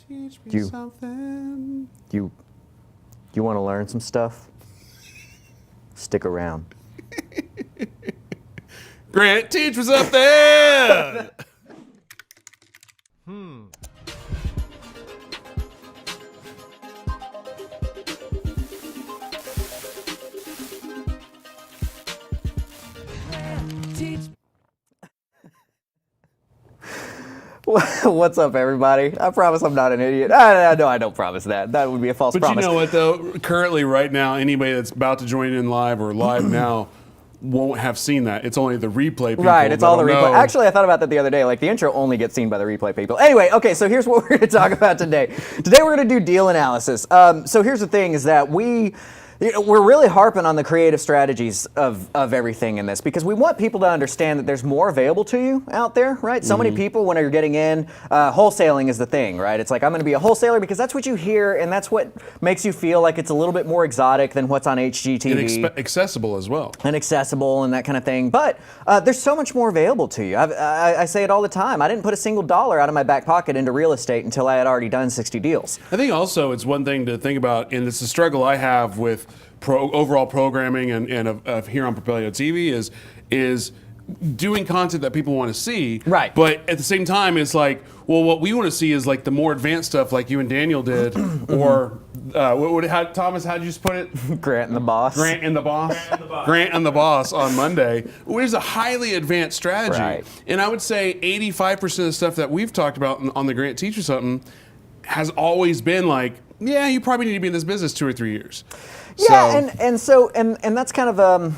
Teach me something. You want to learn some stuff? Stick around. Grant, teach me something. What's up, everybody? I promise I'm not an idiot. No, I don't promise that. That would be a false But promise. you know what, though? Currently, right now, anybody that's about to join in live or live now won't have seen that. It's only the replay people. Right, it's all the that'll replay. know. Actually, I thought about that the other day. Like, the intro only gets seen by the replay people. Anyway, okay, so here's what we're going to talk about today. Today, we're going to do deal analysis. So here's the thing is that we're really harping on the creative strategies of everything in this because we want people to understand that there's more available to you out there, right? So many people, when you're getting in, wholesaling is the thing, right? It's like, I'm going to be a wholesaler because that's what you hear and that's what makes you feel like it's a little bit more exotic than what's on HGTV. And accessible as well. And accessible and that kind of thing. But there's so much more available to you. I say it all the time. I didn't put a single dollar out of my back pocket into real estate until I had already done 60 deals. I think also it's one thing to think about, and it's a struggle I have with overall programming and of here on Propelio TV is doing content that people want to see. Right. But at the same time, it's like, well, what we want to see is like the more advanced stuff like you and Daniel did, or Thomas, how'd you just put it? Grant and the Boss. Grant and the Boss. Grant and the Boss on Monday, which is a highly advanced strategy. Right. And I would say 85% of the stuff that we've talked about on the Grant Teach You Something has always been like, yeah, you probably need to be in this business 2 or 3 years. Yeah, and that's kind of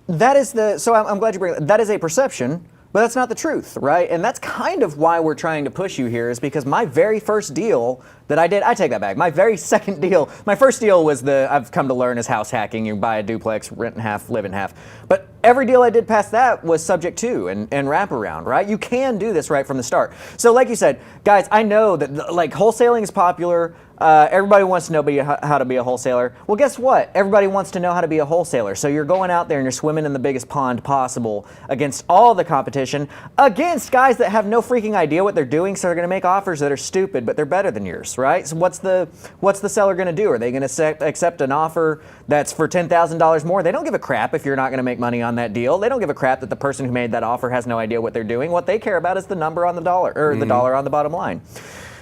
that is the so I'm glad you bring that is a perception, but that's not the truth, right? And that's kind of why we're trying to push you here is because my very first deal that I did, I take that back. My very second deal, my first deal was I've come to learn is house hacking. You buy a duplex, rent in half, live in half. But every deal I did past that was subject to and wraparound, right? You can do this right from the start. So like you said, guys, I know that like wholesaling is popular. Everybody wants to know how to be a wholesaler. Well, guess what? Everybody wants to know how to be a wholesaler. So you're going out there and you're swimming in the biggest pond possible against all the competition, against guys that have no freaking idea what they're doing, so they're going to make offers that are stupid, but they're better than yours, right? So what's the seller going to do? Are they going to accept an offer that's for $10,000 more? They don't give a crap if you're not going to make money on that deal. They don't give a crap that the person who made that offer has no idea what they're doing. What they care about is the number on the dollar, or the dollar on the bottom line.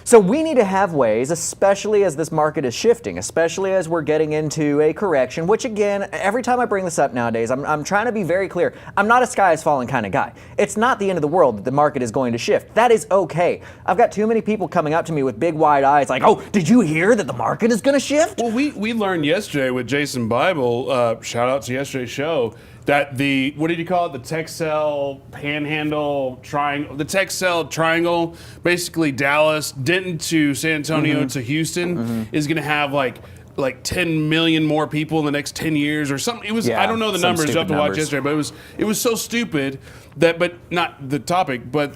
So we need to have ways, especially as this market is shifting, especially as we're getting into a correction, which again, every time I bring this up nowadays, I'm trying to be very clear. I'm not a sky is falling kind of guy. It's not the end of the world that the market is going to shift. That is okay. I've got too many people coming up to me with big wide eyes like, oh, did you hear that the market is going to shift? Well, we learned yesterday with Jason Bible, shout out to yesterday's show, that what did you call it? The Texel Panhandle Triangle, the Texel Triangle, basically Dallas, Denton to San Antonio to Houston, is going to have like 10 million more people in the next 10 years or something. It was, I don't know the numbers, you have to watch yesterday, but it was so stupid but not the topic, but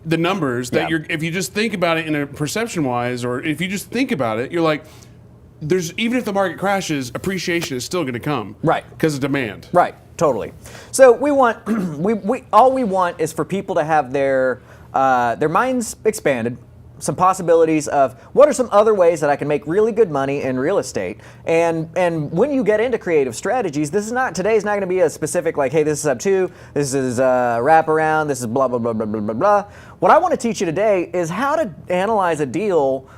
the numbers that if you just think about it in a perception wise, or if you just think about it, you're like, even if the market crashes, appreciation is still going to come. Right. Because of demand. Right. Totally. So we want, all we want is for people to have their minds expanded, some possibilities of what are some other ways that I can make really good money in real estate. And when you get into creative strategies, today's not going to be a specific like, hey, this is sub 2, this is wraparound, this is blah, blah, blah, blah, blah, blah, blah. What I want to teach you today is how to analyze a deal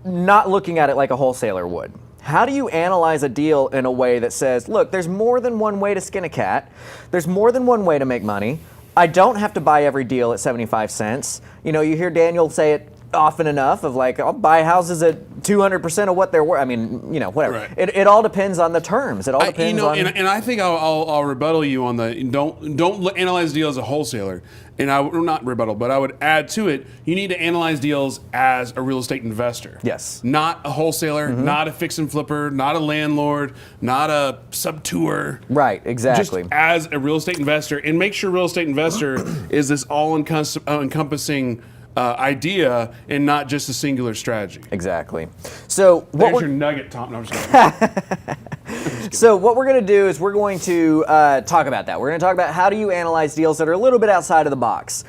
not looking at it like a wholesaler would. How do you analyze a deal in a way that says, look, there's more than one way to skin a cat. There's more than one way to make money. I don't have to buy every deal at 75 cents. You know, you hear Daniel say it often enough of like, I'll buy houses at 200% of what they're worth. I mean, you know, whatever. Right. It all depends on the terms. It all depends on... And I think I'll rebuttal you on the, don't analyze deals as a wholesaler. And I would not rebuttal, but I would add to it, you need to analyze deals as a real estate investor. Yes. Not a wholesaler, not a fix and flipper, not a landlord, not a subtour. Right, exactly. Just as a real estate investor, and make sure real estate investor is this all-encompassing idea and not just a singular strategy. Exactly. So there's your nugget, Tom. No, I'm just kidding. So what we're going to do is we're going to talk about that. We're going to talk about how do you analyze deals that are a little bit outside of the box.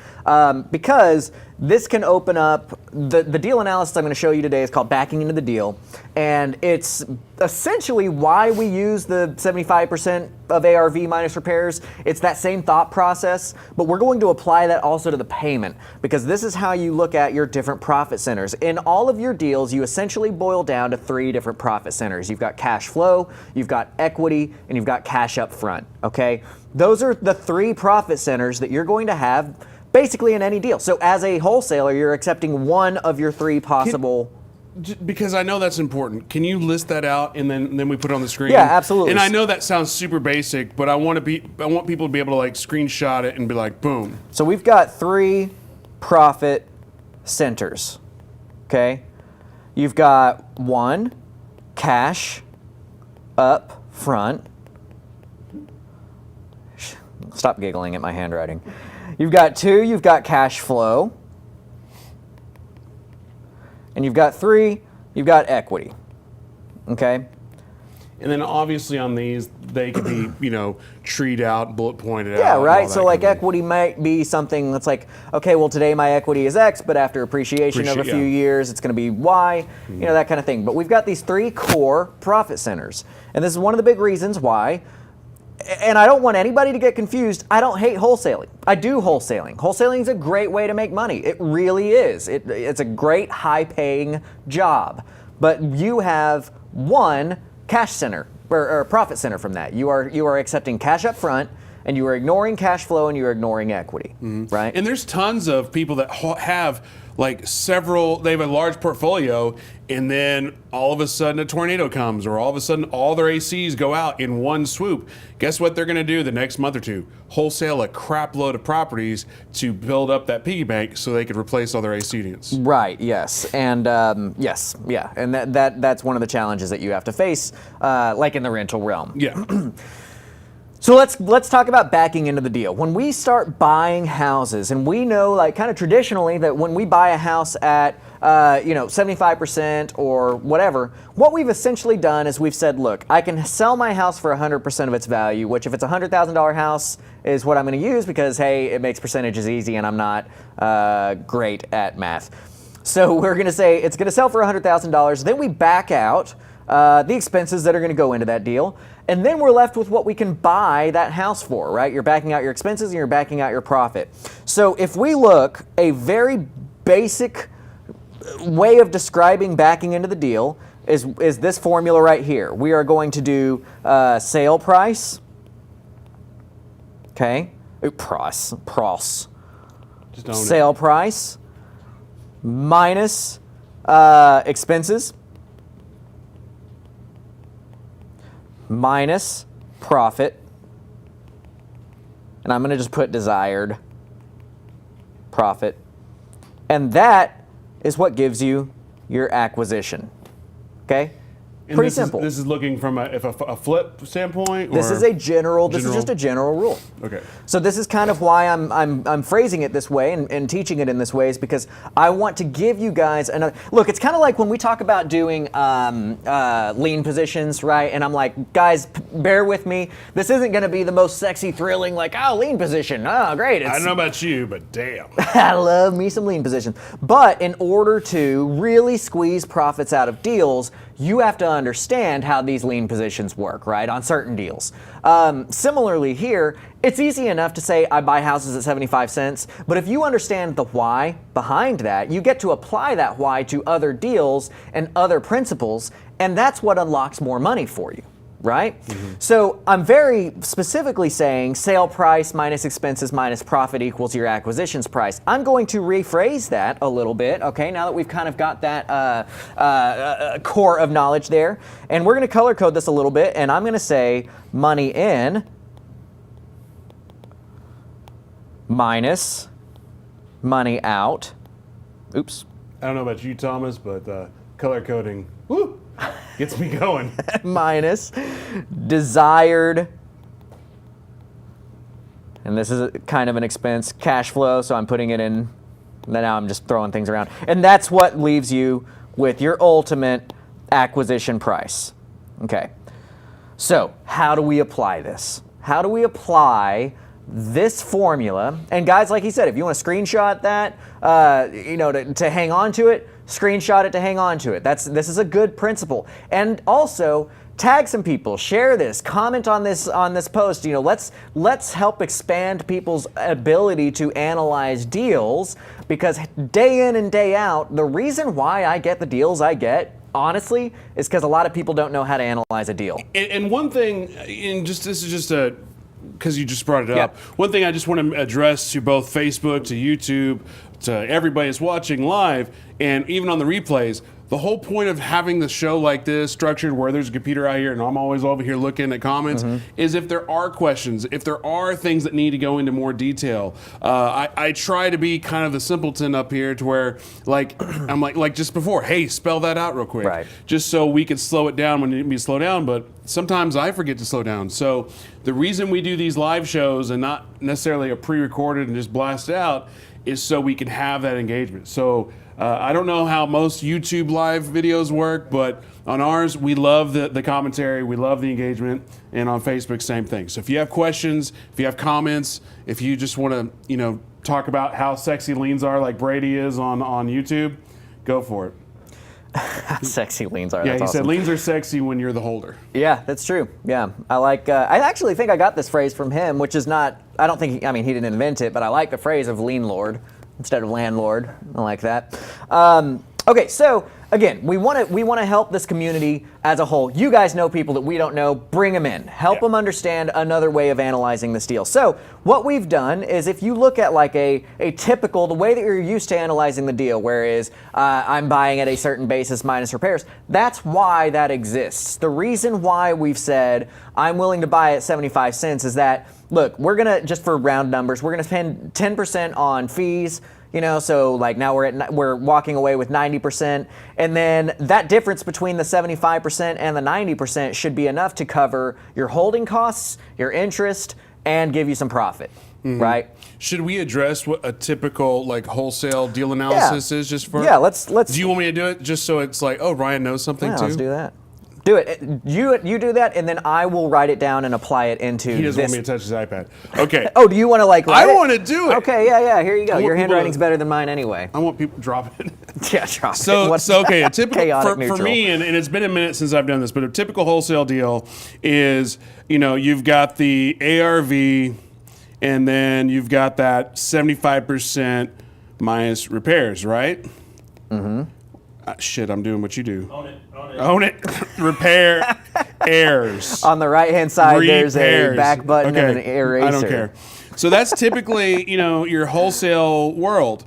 Because this can open up, the deal analysis I'm going to show you today is called backing into the deal, and it's essentially why we use the 75% of ARV minus repairs. It's that same thought process, but we're going to apply that also to the payment, because this is how you look at your different profit centers. In all of your deals, you essentially boil down to 3 different profit centers. You've got cash flow, you've got equity, and you've got cash up front, okay? Those are the 3 profit centers that you're going to have basically in any deal. So as a wholesaler, you're accepting one of your 3 possible. Because I know that's important. Can you list that out and then we put it on the screen? Yeah, absolutely. And I know that sounds super basic, but I want people to be able to like screenshot it and be like, boom. So we've got 3 profit centers. Okay? You've got 1, cash up front. Stop giggling at my handwriting. You've got 2, you've got cash flow. And you've got 3, you've got equity. Okay? And then obviously on these, they could be, treed out, bullet pointed out. Yeah, and right. all So that like kind of equity might be something that's like, okay, well today my equity is X, but after appreciation of a few years, it's going to be Y, that kind of thing. But we've got these 3 core profit centers. And this is one of the big reasons why, and I don't want anybody to get confused, I don't hate wholesaling. I do wholesaling. Wholesaling is a great way to make money. It really is. It's a great high-paying job. But you have 1 cash center, or profit center from that. You are accepting cash up front, and you are ignoring cash flow, and you are ignoring equity, right? And there's tons of people that have like they have a large portfolio, and then all of a sudden a tornado comes, or all of a sudden all their ACs go out in one swoop. Guess what they're going to do the next month or 2? Wholesale a crap load of properties to build up that piggy bank so they could replace all their AC units. Right. Yes. And yes. Yeah. And that's one of the challenges that you have to face, like in the rental realm. Yeah. So let's talk about backing into the deal. When we start buying houses, and we know, like, kind of traditionally, that when we buy a house at 75% or whatever, what we've essentially done is we've said, look, I can sell my house for 100% of its value, which if it's a $100,000 house is what I'm going to use, because hey, it makes percentages easy and I'm not great at math. So we're going to say it's going to sell for $100,000. Then we back out the expenses that are going to go into that deal. And then we're left with what we can buy that house for, right? You're backing out your expenses and you're backing out your profit. So if we look, a very basic way of describing backing into the deal is this formula right here. We are going to do sale price, okay? Pros. Just own Sale price minus expenses minus profit, and I'm going to just put desired profit, and that is what gives you your acquisition. Okay? And Pretty simple. This is looking from a flip standpoint? This is a general. This is just a general rule. Okay. So this is kind of why I'm phrasing it this way and teaching it in this way, is because I want to give you guys another look. It's kind of like when we talk about doing lean positions, right? And I'm like, guys, bear with me. This isn't going to be the most sexy, thrilling, like, oh, lean position. Oh, great. I don't know about you, but damn. I love me some lean positions. But in order to really squeeze profits out of deals, you have to understand how these lean positions work, right, on certain deals. Similarly here, it's easy enough to say I buy houses at 75 cents, but if you understand the why behind that, you get to apply that why to other deals and other principles, and that's what unlocks more money for you. Right? Mm-hmm. So I'm very specifically saying sale price minus expenses minus profit equals your acquisitions price. I'm going to rephrase that a little bit, okay, now that we've kind of got that core of knowledge there. And we're going to color code this a little bit, and I'm going to say money in minus money out. Oops. I don't know about you, Thomas, but color coding, woo, gets me going. Minus desired, and this is kind of an expense, cash flow, so I'm putting it in, now I'm just throwing things around. And that's what leaves you with your ultimate acquisition price. Okay, so how do we apply this? How do we apply this formula, and guys, like he said, if you want to screenshot that, to hang on to it, screenshot it to hang on to it. This is a good principle. And also, tag some people, share this, comment on this post. Let's help expand people's ability to analyze deals, because day in and day out, the reason why I get the deals I get, honestly, is because a lot of people don't know how to analyze a deal. And one thing, because you just brought it up, one thing I just want to address to both Facebook, to YouTube, to everybody that's watching live, and even on the replays, the whole point of having the show like this, structured where there's a computer out here and I'm always over here looking at comments, is if there are questions, if there are things that need to go into more detail. I try to be kind of the simpleton up here to where, I'm like just before, hey, spell that out real quick. Right. Just so we can slow it down when it needs to be slowed down, but sometimes I forget to slow down. So the reason we do these live shows and not necessarily a pre-recorded and just blast it out is so we can have that engagement. So I don't know how most YouTube live videos work, but on ours, we love the commentary, we love the engagement, and on Facebook, same thing. So if you have questions, if you have comments, if you just want to, talk about how sexy leans are like Brady is on YouTube, go for it. Sexy leans are. Yeah, that's he awesome. said leans are sexy when you're the holder. Yeah, that's true. Yeah, I actually think I got this phrase from him, which is not. I don't think. He didn't invent it, but I like the phrase of lean lord instead of landlord. I like that. Okay, so again, we want to help this community as a whole. You guys know people that we don't know. Bring them in. Help them understand another way of analyzing this deal. So what we've done is, if you look at like a typical, the way that you're used to analyzing the deal, whereas I'm buying at a certain basis minus repairs, that's why that exists. The reason why we've said I'm willing to buy at 75 cents is that, look, we're going to, just for round numbers, we're going to spend 10% on fees. So like now we're walking away with 90%, and then that difference between the 75% and the 90% should be enough to cover your holding costs, your interest, and give you some profit, right? Should we address what a typical like wholesale deal analysis is just for? Yeah, let's. Do you want me to do it just so it's like, oh, Ryan knows something too? Let's do that. Do it. You do that, and then I will write it down and apply it into. He doesn't this. want me to touch his iPad. Okay. Oh, do you want to write I it? want to do it. Okay, yeah. Here you go. Your handwriting's to, better than mine anyway. I want people to drop it. Yeah, drop it. So okay, a typical for me, and it's been a minute since I've done this, but a typical wholesale deal is, you've got the ARV, and then you've got that 75% minus repairs, right? Mm-hmm. Shit, I'm doing what you do. Own it. Repair errors. On the right-hand side, there's a back button and an eraser. I don't care. So that's typically, your wholesale world.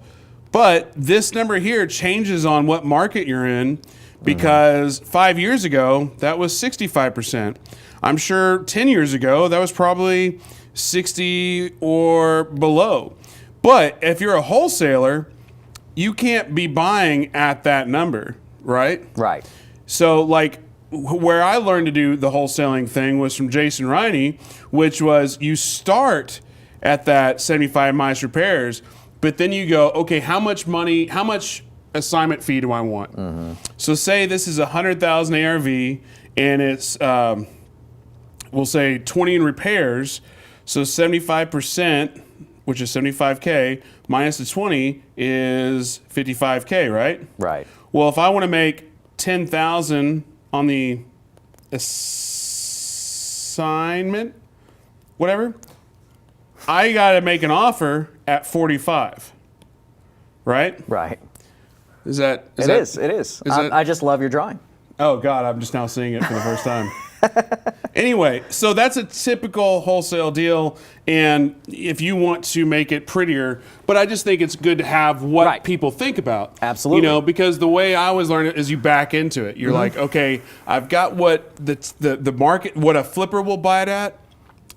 But this number here changes on what market you're in, because 5 years ago, that was 65%. I'm sure 10 years ago, that was probably 60 or below. But if you're a wholesaler, you can't be buying at that number, right? Right. So, like, where I learned to do the wholesaling thing was from Jason Riney, which was you start at that 75 minus repairs, but then you go, okay, how much assignment fee do I want? So say this is 100,000 ARV, and it's, we'll say 20 in repairs, so 75%, which is 75K, minus the 20 is 55K, right? Right. Well, if I want to make 10,000 on the assignment, whatever, I got to make an offer at 45, right? Right. It is. I just love your drawing. Oh God, I'm just now seeing it for the first time. Anyway, so that's a typical wholesale deal, and if you want to make it prettier, but I just think it's good to have what people think about. Absolutely. Because the way I always learn it is you back into it. You're like, okay, I've got what the market, what a flipper will buy it at,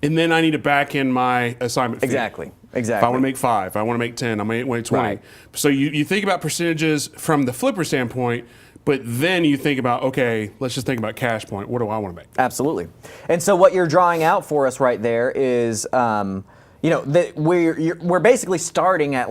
and then I need to back in my assignment fee. Exactly. If I want to make 5, I want to make 10, I might want to make 20. Right. So you think about percentages from the flipper standpoint, but then you think about, okay, let's just think about cash point. What do I want to make? Absolutely. And so what you're drawing out for us right there is, we're basically starting at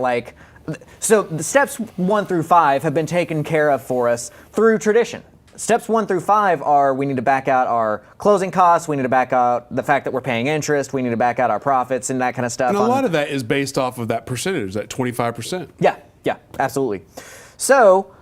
so the steps 1 through 5 have been taken care of for us through tradition. Steps 1 through 5 are we need to back out our closing costs, we need to back out the fact that we're paying interest, we need to back out our profits and that kind of stuff. And a lot of that is based off of that percentage, that 25%. Yeah, absolutely. So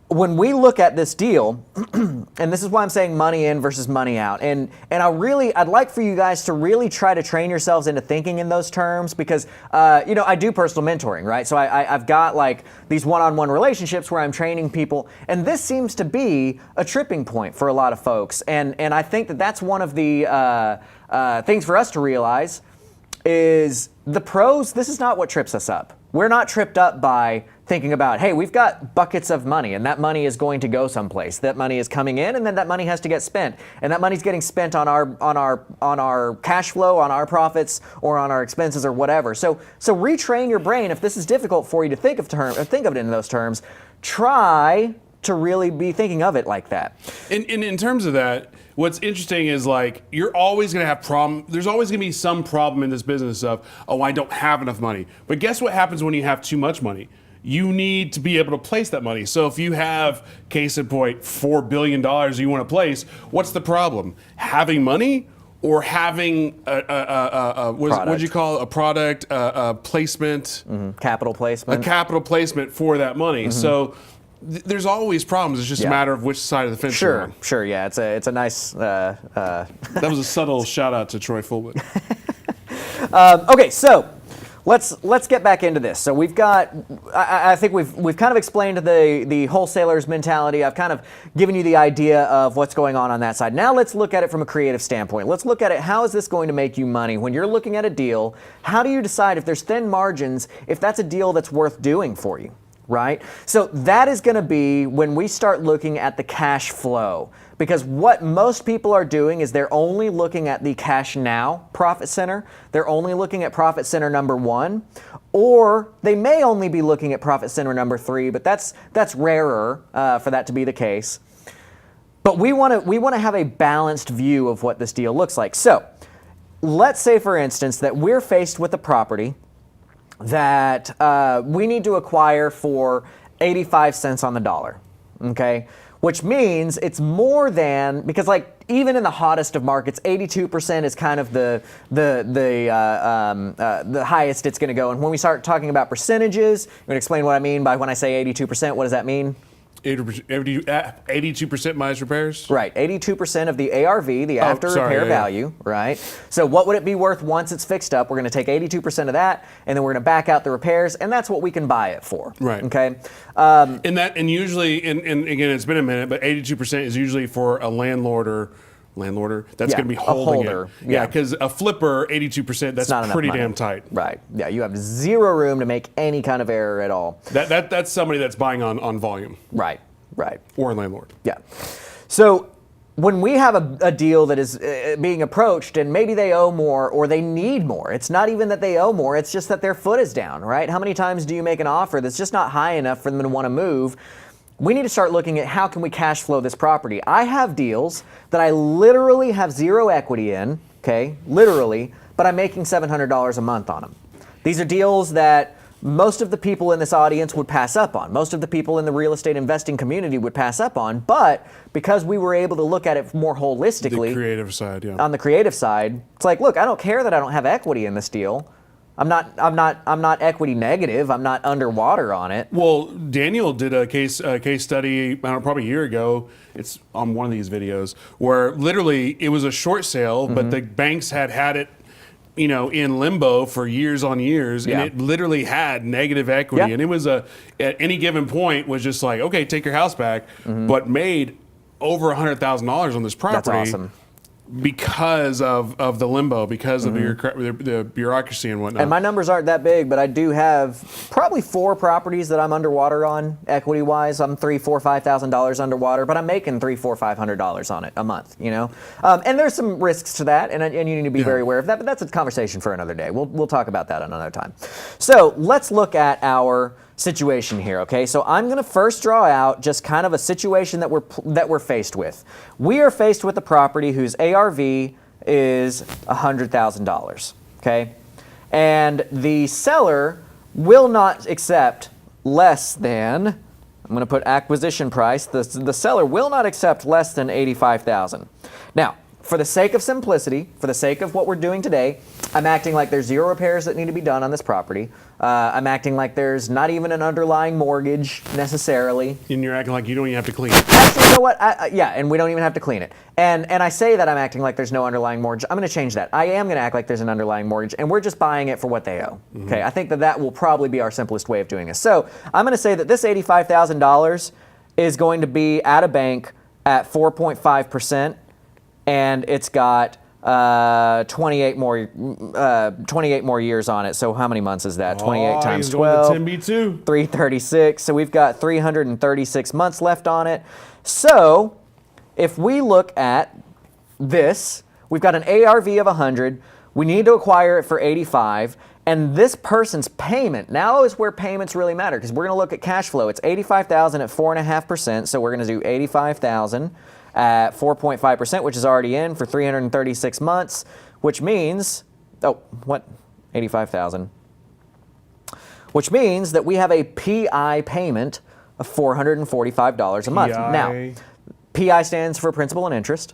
when we look at this deal, and this is why I'm saying money in versus money out, and I'd like for you guys to really try to train yourselves into thinking in those terms, because I do personal mentoring, right? So I've got like these one-on-one relationships where I'm training people, and this seems to be a tripping point for a lot of folks, and I think that that's one of the things for us to realize is the pros. This is not what trips us up. We're not tripped up by thinking about, hey, we've got buckets of money and that money is going to go someplace. That money is coming in and then that money has to get spent. And that money's getting spent on our cash flow, on our profits, or on our expenses or whatever. So retrain your brain. If this is difficult for you to think of it in those terms, try to really be thinking of it like that. In terms of that, what's interesting is like you're always going to have problem. There's always going to be some problem in this business of, oh, I don't have enough money. But guess what happens when you have too much money? You need to be able to place that money. So if you have, case in point, $4 billion you want to place, what's the problem? Having money or having what'd you call it? A product, a placement? Capital placement. A capital placement for that money. So there's always problems. It's just a matter of which side of the fence you're on. Sure, yeah. It's a nice... That was a subtle shout out to Troy Fullwood. Okay, so let's get back into this. So we've got, I think we've kind of explained the wholesaler's mentality. I've kind of given you the idea of what's going on that side. Now let's look at it from a creative standpoint. Let's look at it, how is this going to make you money? When you're looking at a deal, how do you decide if there's thin margins, if that's a deal that's worth doing for you? Right? So that is going to be when we start looking at the cash flow. Because what most people are doing is they're only looking at the cash now profit center. They're only looking at profit center number 1. Or they may only be looking at profit center number 3, but that's rarer for that to be the case. But we want to have a balanced view of what this deal looks like. So let's say, for instance, that we're faced with a property that we need to acquire for 85 cents on the dollar, okay? Which means it's more than, because like even in the hottest of markets, 82% is kind of the highest it's going to go. And when we start talking about percentages, I'm going to explain what I mean by when I say 82%. What does that mean? 82% minus repairs? Right, 82% of the ARV, the after repair value, right? So what would it be worth once it's fixed up? We're going to take 82% of that, and then we're going to back out the repairs, and that's what we can buy it for. Right. Okay. And usually, and again, it's been a minute, but 82% is usually for a landlorder that's going to be holding it. Yeah, because a flipper, 82%, that's pretty damn tight. Right. Yeah, you have zero room to make any kind of error at all. That's somebody that's buying on volume. Right. Or a landlord. Yeah. So when we have a deal that is being approached and maybe they owe more or they need more, it's not even that they owe more, it's just that their foot is down, right? How many times do you make an offer that's just not high enough for them to want to move? We need to start looking at how can we cash flow this property. I have deals that I literally have zero equity in, okay, literally, but I'm making $700 a month on them. These are deals that most of the people in this audience would pass up on. Most of the people in the real estate investing community would pass up on, but because we were able to look at it more holistically. The creative side, yeah. On the creative side, it's like, look, I don't care that I don't have equity in this deal. I'm not equity negative. I'm not underwater on it. Well, Daniel did a case study, I don't know, probably a year ago. It's on one of these videos where literally it was a short sale, but the banks had it, in limbo for years on years, and it literally had negative equity, and it was at any given point was just like, okay, take your house back, but made over $100,000 on this property. That's awesome. Because of the limbo, because of the bureaucracy and whatnot. And my numbers aren't that big, but I do have probably 4 properties that I'm underwater on equity-wise. I'm $3,000, $4,000, $5,000 underwater, but I'm making $300, $400, $500 on it a month. And there's some risks to that, and you need to be very aware of that. But that's a conversation for another day. We'll talk about that another time. So let's look at our situation here, okay? So I'm going to first draw out just kind of a situation that we're faced with. We are faced with a property whose ARV is $100,000, okay? And the seller will not accept less than I'm going to put acquisition price. The seller will not accept less than $85,000. Now, for the sake of simplicity, for the sake of what we're doing today, I'm acting like there's 0 repairs that need to be done on this property. I'm acting like there's not even an underlying mortgage necessarily. And you're acting like you don't even have to clean it. Actually, you know what? Yeah, and we don't even have to clean it. And I say that I'm acting like there's no underlying mortgage. I'm going to change that. I am going to act like there's an underlying mortgage, and we're just buying it for what they owe. Okay, I think that will probably be our simplest way of doing this. So I'm going to say that this $85,000 is going to be at a bank at 4.5%, and it's got 28 more years on it. So how many months is that? 28 times 12. 10B2. 336. So we've got 336 months left on it. So if we look at this, we've got an ARV of 100. We need to acquire it for 85. And this person's payment now is where payments really matter, because we're going to look at cash flow. It's 85,000 at 4.5%. So we're going to do 85,000 at 4.5%, which is already in for 336 months, which means, 85,000. Which means that we have a PI payment of $445 a month. PI. Now, PI stands for principal and interest.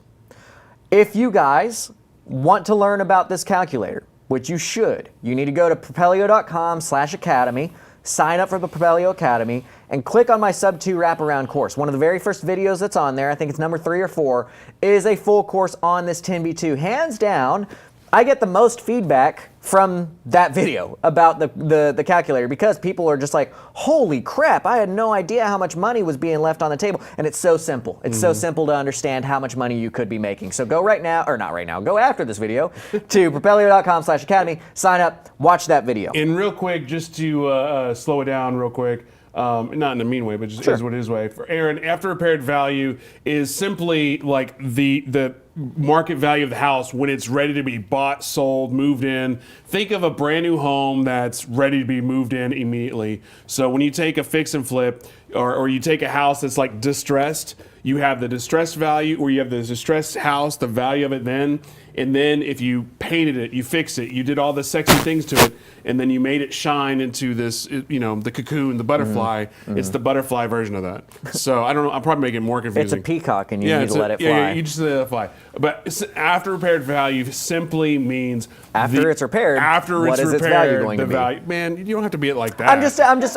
If you guys want to learn about this calculator, which you should, you need to go to propelio.com/academy, sign up for the Propelio Academy, and click on my Sub 2 wraparound course. One of the very first videos that's on there, I think it's number 3 or 4, is a full course on this 10B2. Hands down, I get the most feedback from that video about the calculator, because people are just like, holy crap, I had no idea how much money was being left on the table. And it's so simple. It's so simple to understand how much money you could be making. So go right now, or not right now, go after this video to propelio.com/academy, sign up, watch that video. And real quick, just to slow it down real quick, not in a mean way, but just is what it is way. For Aaron, after repaired value is simply like the market value of the house when it's ready to be bought, sold, moved in. Think of a brand new home that's ready to be moved in immediately. So when you take a fix and flip, or you take a house that's like distressed, you have the distressed value, or you have the distressed house, the value of it then, and then if you painted it, you fixed it, you did all the sexy things to it, and then you made it shine into this, the cocoon, the butterfly. It's the butterfly version of that. So I don't know, I'll probably make it more confusing. It's a peacock, and you need to let it fly. Yeah, you just let it fly. But after repaired value simply means after it's repaired. After what it's is repaired, its value going the to be? value. Man, you don't have to be it like that. I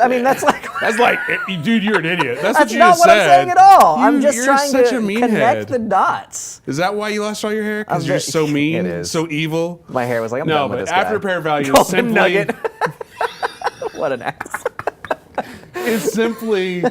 mean, that's like. That's like, dude, you're an idiot. That's what you not just what said. I'm saying at all. I'm just you're trying such to a mean connect head. the dots. Is that why you lost all your hair? Because you're so mean, It is. so evil. My hair was like, I'm done with this guy. after repaired value Golden is simply nugget. What an ass. it's simply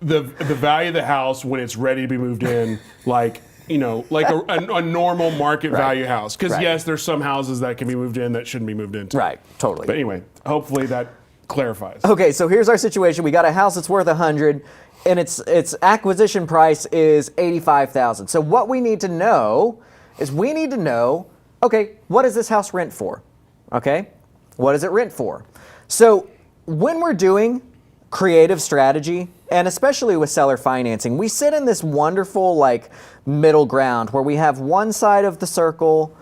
the value of the house when it's ready to be moved in, like a normal market value house. Because yes, there's some houses that can be moved in that shouldn't be moved into. Right, totally. But anyway, hopefully that clarifies. Okay, so here's our situation. We got a house that's worth 100, and its acquisition price is 85,000. So what we need to know is okay, what does this house rent for? Okay, what does it rent for? So when we're doing creative strategy, and especially with seller financing, we sit in this wonderful middle ground where we have one side of the circle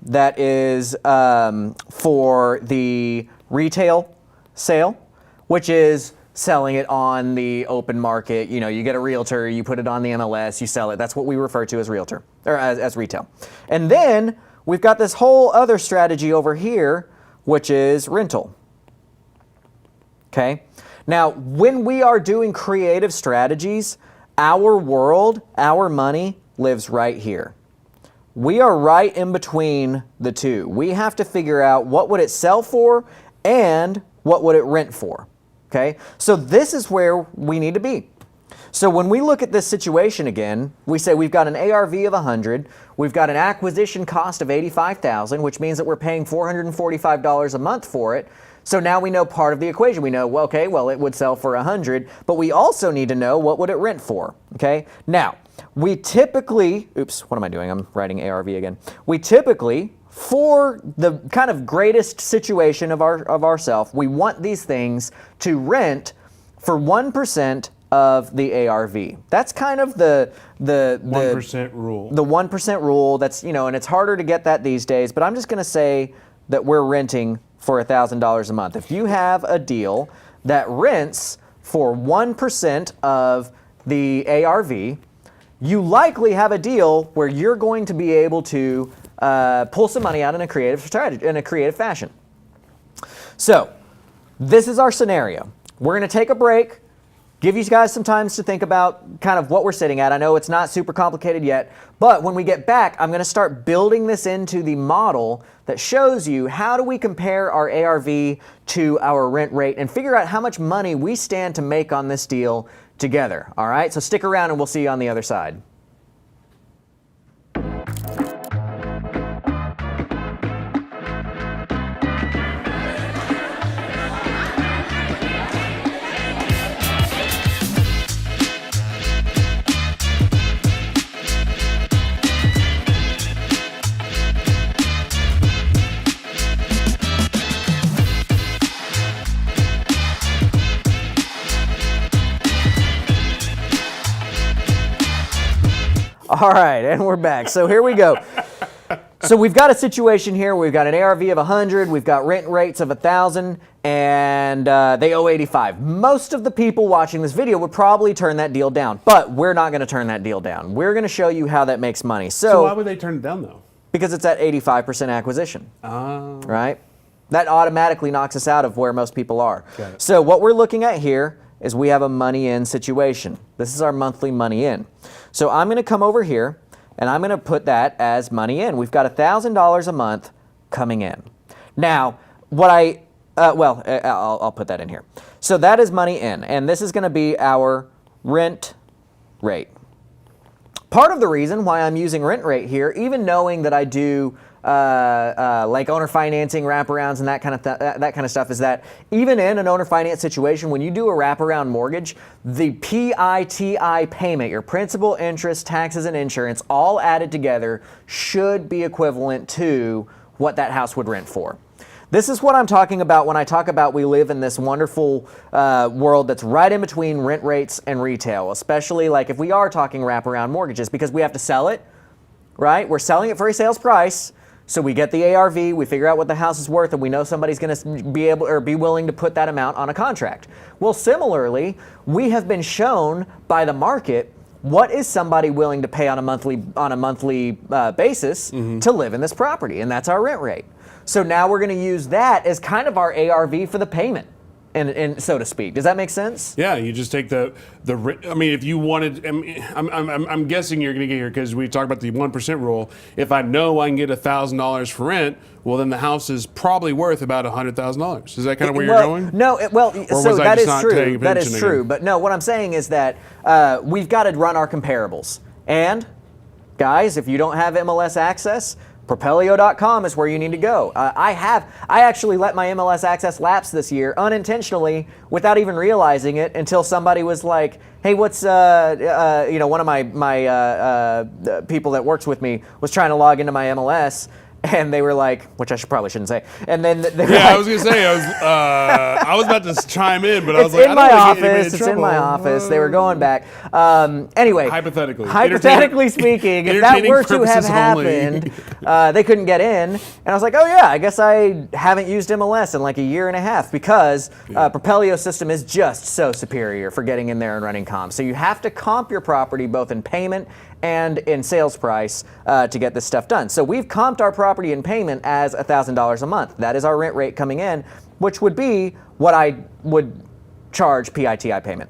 that is for the retail sale, which is selling it on the open market. You get a realtor, you put it on the MLS, you sell it. That's what we refer to as realtor, or as retail. And then we've got this whole other strategy over here, which is rental. Okay? Now, when we are doing creative strategies, our world, our money lives right here. We are right in between the two. We have to figure out what would it sell for and what would it rent for. Okay? So this is where we need to be. So when we look at this situation again, we say we've got an ARV of 100, we've got an acquisition cost of 85,000, which means that we're paying $445 a month for it. So now we know part of the equation. We know, it would sell for 100, but we also need to know what would it rent for. Okay? Now, we typically, what am I doing? I'm writing ARV again. We typically, for the kind of greatest situation of ourself, we want these things to rent for 1% of the ARV. That's kind of the 1% rule. The 1% rule. That's and it's harder to get that these days. But I'm just going to say that we're renting for $1,000 a month. If you have a deal that rents for 1% of the ARV, you likely have a deal where you're going to be able to pull some money out in a creative strategy, in a creative fashion. So this is our scenario. We're going to take a break, give you guys some time to think about kind of what we're sitting at. I know it's not super complicated yet, but when we get back, I'm going to start building this into the model that shows you how do we compare our ARV to our rent rate and figure out how much money we stand to make on this deal together. All right, so stick around and we'll see you on the other side. All right, and we're back. So here we go. So we've got a situation here. We've got an ARV of 100. We've got rent rates of 1,000, and they owe 85. Most of the people watching this video would probably turn that deal down, but we're not going to turn that deal down. We're going to show you how that makes money. So why would they turn it down, though? Because it's at 85% acquisition, right? That automatically knocks us out of where most people are. So what we're looking at here is we have a money in situation. This is our monthly money in. So I'm going to come over here and I'm going to put that as money in. We've got $1,000 a month coming in. Now, what I'll put that in here. So that is money in, and this is going to be our rent rate. Part of the reason why I'm using rent rate here, even knowing that I do like owner financing wraparounds and that kind of stuff, is that even in an owner finance situation, when you do a wraparound mortgage, the PITI payment, your principal, interest, taxes, and insurance, all added together, should be equivalent to what that house would rent for. This is what I'm talking about when I talk about we live in this wonderful world that's right in between rent rates and retail, especially like if we are talking wraparound mortgages, because we have to sell it, right? We're selling it for a sales price. So we get the ARV, we figure out what the house is worth, and we know somebody's going to be able or be willing to put that amount on a contract. Well, similarly, we have been shown by the market what is somebody willing to pay on a monthly basis to live in this property, and that's our rent rate. So now we're going to use that as kind of our ARV for the payment, and so to speak. Does that make sense? Yeah, you just take the. I mean, if you wanted, I'm guessing you're going to get here because we talked about the 1% rule. If I know I can get $1,000 for rent, well, then the house is probably worth about $100,000. Is that kind of where you're going? No, so that is true. That is true. But no, what I'm saying is that we've got to run our comparables. And guys, if you don't have MLS access, Propelio.com is where you need to go. I actually let my MLS access lapse this year unintentionally without even realizing it until somebody was like, hey, what's, one of my people that works with me was trying to log into my MLS. And they were like, which I probably shouldn't say. And then they were I was gonna say, I was about to chime in, but I was like, in my office. It's in my office. They were going back. Anyway, hypothetically speaking, if that were to have happened, they couldn't get in. And I was like, oh yeah, I guess I haven't used MLS in like a year and a half because Propelio's system is just so superior for getting in there and running comps. So you have to comp your property both in payment and in sales price to get this stuff done. So we've comped our property in payment as $1,000 a month. That is our rent rate coming in, which would be what I would charge PITI payment.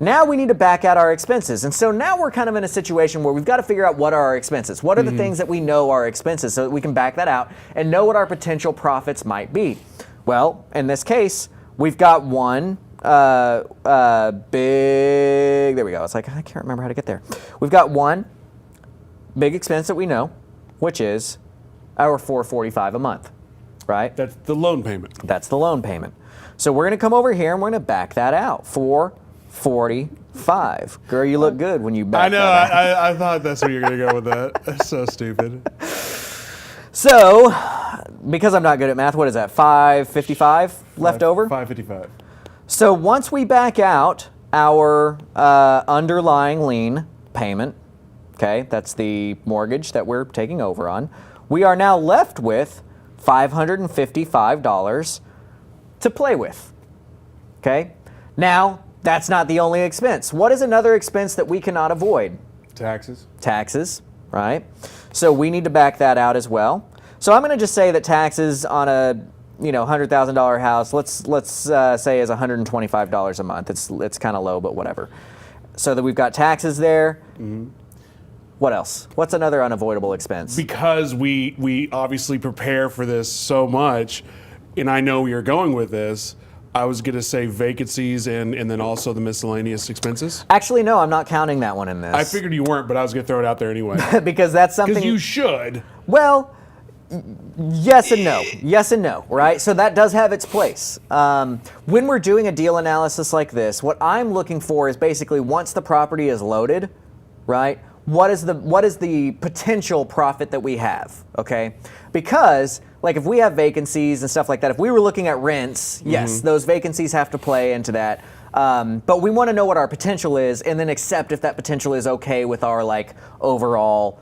Now we need to back out our expenses. And so now we're kind of in a situation where we've got to figure out what are our expenses. What are the things that we know are expenses so that we can back that out and know what our potential profits might be. Well, in this case, we've got one big, there we go. It's like, I can't remember how to get there. We've got one big expense that we know, which is our $445 a month, right? That's the loan payment. That's the loan payment. So we're going to come over here and we're going to back that out. $445. Girl, you look good when you back that out. I know. I thought that's where you're going to go with that. That's so stupid. So, because I'm not good at math, what is that? 555 left over? 555. So once we back out our underlying lien payment, okay, that's the mortgage that we're taking over on, we are now left with $555 to play with, okay? Now, That's not the only expense. What is another expense that we cannot avoid? Taxes. Taxes, right? So we need to back that out as well. So I'm going to just say that taxes on a $100,000 house, let's say is $125 a month. It's kind of low, but whatever. So that we've got taxes there. Mm-hmm. What else? What's another unavoidable expense? Because we obviously prepare for this so much, and I know you're going with this, I was going to say vacancies and then also the miscellaneous expenses. Actually, no, I'm not counting that one in this. I figured you weren't, but I was going to throw it out there anyway. Because that's something... Because you should. Well... Yes and no. Yes and no, right? So that does have its place. When we're doing a deal analysis like this, what I'm looking for is basically once the property is loaded, right? What is the potential profit that we have, okay? Because like if we have vacancies and stuff like that, if we were looking at rents, yes, those vacancies have to play into that. But we want to know what our potential is and then accept if that potential is okay with our like overall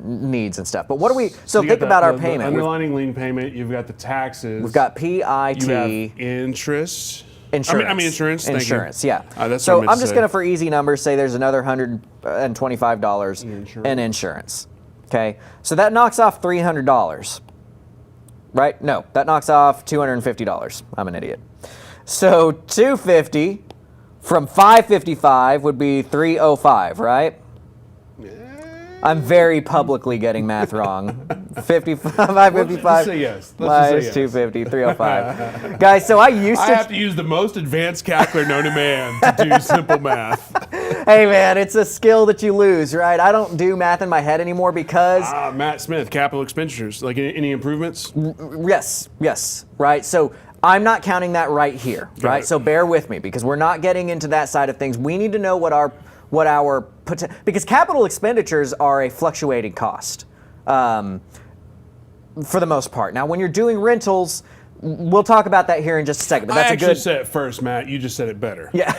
needs and stuff. But what do we, so think about our payment. The underlining lien payment, you've got the taxes. We've got PIT. You have interest. Insurance. I mean insurance. Thank insurance, you. Yeah. That's so what I I'm just going to, for easy numbers, say there's another $125 in insurance. Okay. So that knocks off $300. Right? No, that knocks off $250. I'm an idiot. So $250 from $555 would be $305, right? I'm very publicly getting math wrong. 555 Let's say yes. minus 250, 305. Guys, so I have to use the most advanced calculator known to man to do simple math. Hey man, it's a skill that you lose, right? I don't do math in my head anymore because... Matt Smith, capital expenditures, like any improvements? Yes, right? So I'm not counting that right here, right? So bear with me because we're not getting into that side of things. We need to know what our because capital expenditures are a fluctuating cost for the most part. Now, when you're doing rentals, we'll talk about that here in just a second. But that's I actually said it first, Matt. You just said it better. Yeah.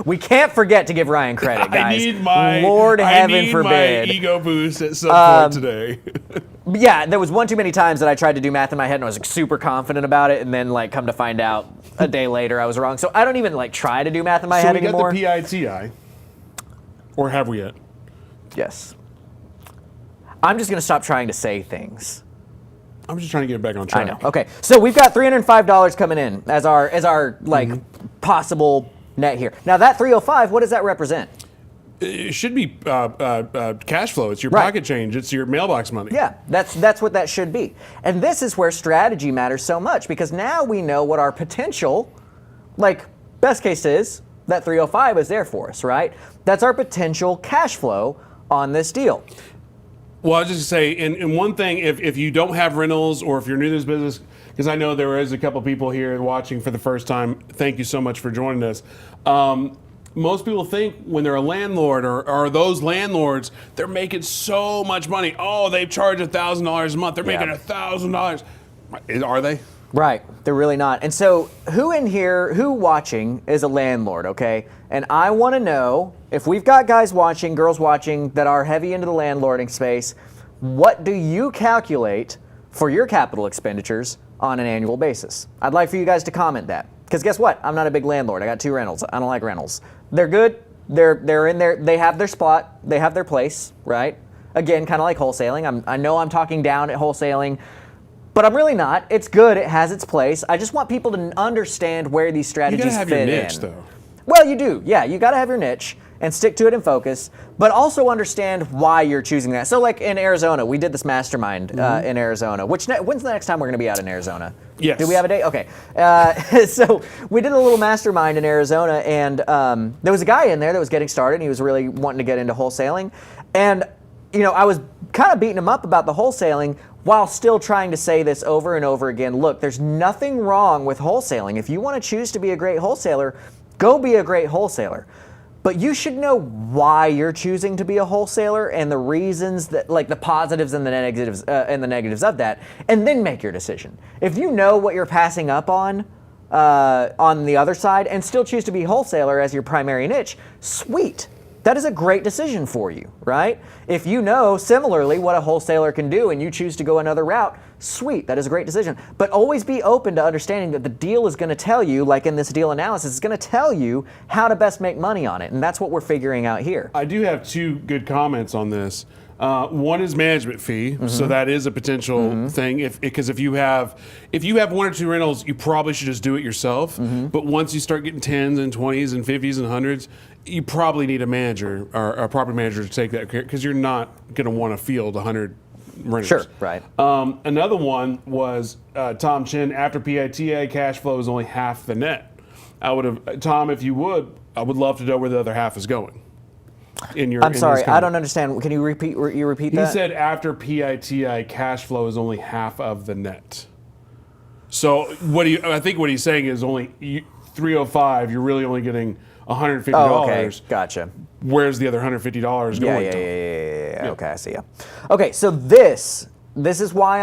We can't forget to give Ryan credit, guys. I need my ego boost at some point today. Yeah, there was one too many times that I tried to do math in my head and I was like super confident about it, and then like come to find out a day later I was wrong. So I don't even like try to do math in my head anymore. So we got the PITI, or have we yet? Yes. I'm just gonna stop trying to say things. I'm just trying to get it back on track. I know. Okay, so we've got $305 coming in as our like possible net here. Now that 305, what does that represent? It should be cash flow. It's your pocket change. It's your mailbox money. Yeah, that's what that should be. And this is where strategy matters so much because now we know what our potential, like best case is, that 305 is there for us, right? That's our potential cash flow on this deal. Well, I was just going to say, and one thing, if you don't have rentals or if you're new to this business, because I know there is a couple people here watching for the first time, thank you so much for joining us. Most people think when they're a landlord or those landlords, they're making so much money. Oh, they charge $1,000 a month. They're making $1,000. Are they? Right. They're really not. And so who watching is a landlord, okay? And I want to know, if we've got guys watching, girls watching that are heavy into the landlording space, what do you calculate for your capital expenditures on an annual basis? I'd like for you guys to comment that. Because guess what? I'm not a big landlord. I got 2 rentals. I don't like rentals. They're good. They're in there. They have their spot. They have their place, right? Again, kind of like wholesaling. I know I'm talking down at wholesaling, but I'm really not. It's good. It has its place. I just want people to understand where these strategies fit in. You gotta have your niche, though. Well, you do. Yeah, you got to have your niche and stick to it and focus, but also understand why you're choosing that. So like in Arizona, we did this mastermind in Arizona. When's the next time we're going to be out in Arizona? Yes. Do we have a date? Okay. So we did a little mastermind in Arizona, and there was a guy in there that was getting started, and he was really wanting to get into wholesaling. And, I was kind of beating him up about the wholesaling while still trying to say this over and over again. Look, there's nothing wrong with wholesaling. If you want to choose to be a great wholesaler, go be a great wholesaler. But you should know why you're choosing to be a wholesaler and the reasons that, like the positives and the negatives of that, and then make your decision. If you know what you're passing up on the other side and still choose to be wholesaler as your primary niche, sweet. that is a great decision for you, right? If you know similarly what a wholesaler can do and you choose to go another route, sweet, that is a great decision. But always be open to understanding that the deal is going to tell you, like in this deal analysis, it's going to tell you how to best make money on it. And that's what we're figuring out here. I do have two good comments on this. One is management fee, so that is a potential thing. Because if you have one or two rentals, you probably should just do it yourself. But once you start getting 10s and 20s and 50s and 100s, you probably need a manager or a property manager to take that care, because you're not going to want to field 100 renters. Sure, right. Another one was Tom Chin. After PITA, cash flow is only half the net. Tom, if you would, I would love to know where the other half is going. I'm sorry, I don't understand. Can you repeat that? He said after PITI, cash flow is only half of the net. So I think what he's saying is only 305. You're really only getting $150. Oh, okay, gotcha. Where's the other $150 going to? Yeah. Okay, I see. Yeah. Okay, so this is why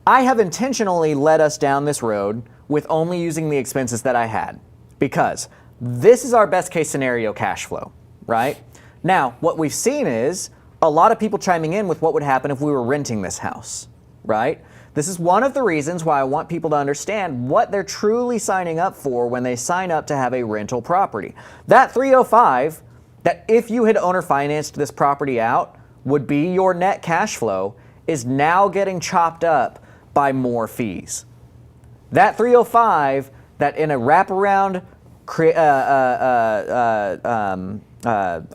I have intentionally led us down this road with only using the expenses that I had, because this is our best case scenario cash flow, right? Now, what we've seen is a lot of people chiming in with what would happen if we were renting this house, right? This is one of the reasons why I want people to understand what they're truly signing up for when they sign up to have a rental property. That 305, that if you had owner financed this property out, would be your net cash flow, is now getting chopped up by more fees. That 305, that in a wraparound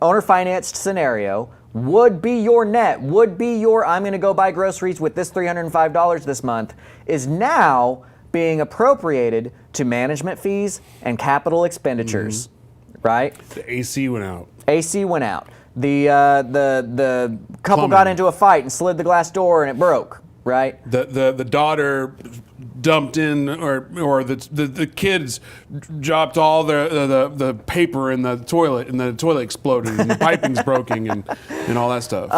owner financed scenario would be your net, would be your I'm going to go buy groceries with this $305 this month, is now being appropriated to management fees and capital expenditures, right? The AC went out. AC went out. The couple got into a fight and slid the glass door and it broke, right? The daughter dumped in, or the kids dropped all the paper in the toilet, and the toilet exploded, and the piping's broken, and all that stuff.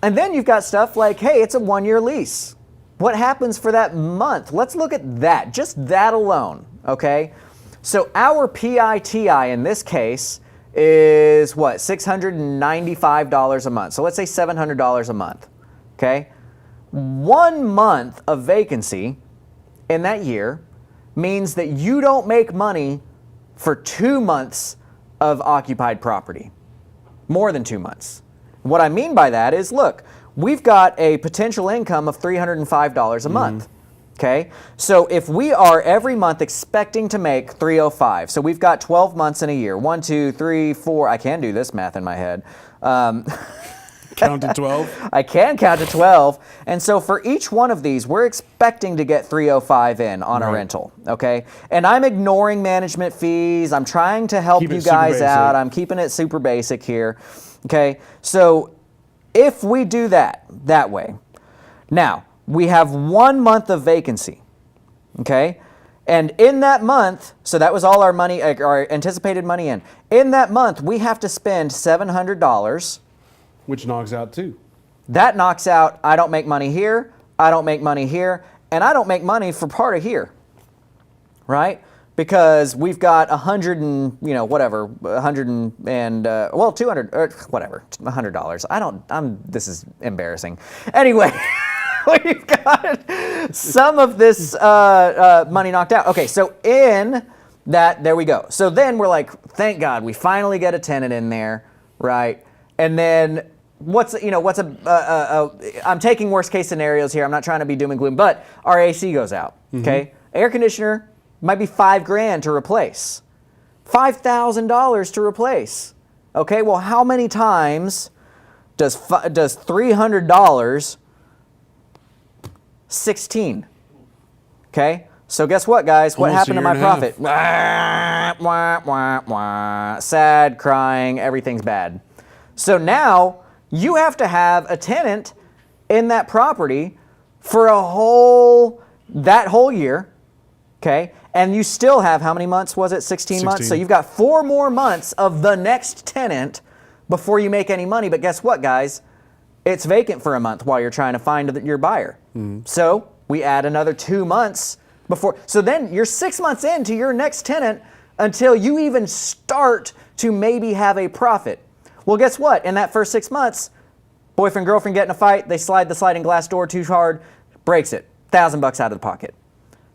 And then you've got stuff like, hey, it's a 1-year lease. What happens for that month? Let's look at that, just that alone, okay? So our PITI in this case is what, $695 a month. So let's say $700 a month, okay? 1 month of vacancy in that year means that you don't make money for 2 months of occupied property. More than 2 months. What I mean by that is, look, we've got a potential income of $305 a month. Okay? So if we are every month expecting to make 305, so we've got 12 months in a year. 1, 2, 3, 4. I can do this math in my head. Count to 12? I can count to 12. And so for each one of these, we're expecting to get 305 in on a rental, okay? And I'm ignoring management fees. I'm trying to help you guys out. I'm keeping it super basic here, okay? So if we do that way, now we have 1 month of vacancy, okay? And in that month, so that was all our money, our anticipated money in. In that month, we have to spend $700. Which knocks out 2. That knocks out, I don't make money here, I don't make money here, and I don't make money for part of here, right? Because we've got 100 and, whatever, 100 and, 200, or whatever, $100. this is embarrassing. Anyway, we've got some of this money knocked out. Okay, so in that, there we go. So then we're like, thank God, we finally get a tenant in there, right? And then I'm taking worst case scenarios here. I'm not trying to be doom and gloom, but our AC goes out, okay? Air conditioner might be $5,000 to replace. $5,000 to replace. Okay, well, how many times does $300 16? Okay, so guess what, guys? What happened to my profit? Sad, crying, everything's bad. So now you have to have a tenant in that property for that whole year, okay? And you still have, how many months was it? 16 months? So you've got 4 more months of the next tenant before you make any money. But guess what, guys? It's vacant for a month while you're trying to find your buyer. So we add another 2 months before. So then you're 6 months into your next tenant until you even start to maybe have a profit. Well, guess what? In that first 6 months, boyfriend, girlfriend get in a fight, they slide the sliding glass door too hard, breaks it, $1,000 out of the pocket.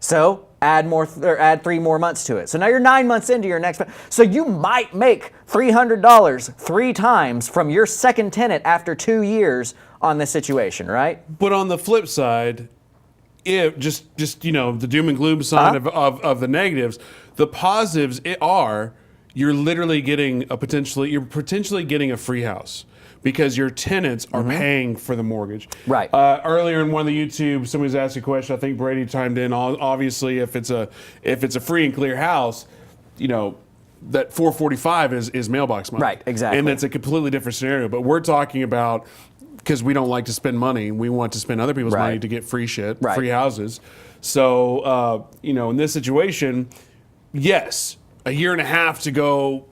So add 3 more months to it. So now you're 9 months into your next, so you might make $300 3 times from your second tenant after 2 years on this situation, right? But on the flip side, if just the doom and gloom side of the negatives, the positives are you're literally getting you're potentially getting a free house because your tenants are paying for the mortgage. Right. Earlier in one of the YouTube, somebody was asking a question. I think Brady chimed in. Obviously, if it's a free and clear house, that $445 is mailbox money. Right. Exactly. And that's a completely different scenario. But we're talking about, because we don't like to spend money, we want to spend other people's money to get free shit, free houses. So, in this situation, yes, a year and a half to go,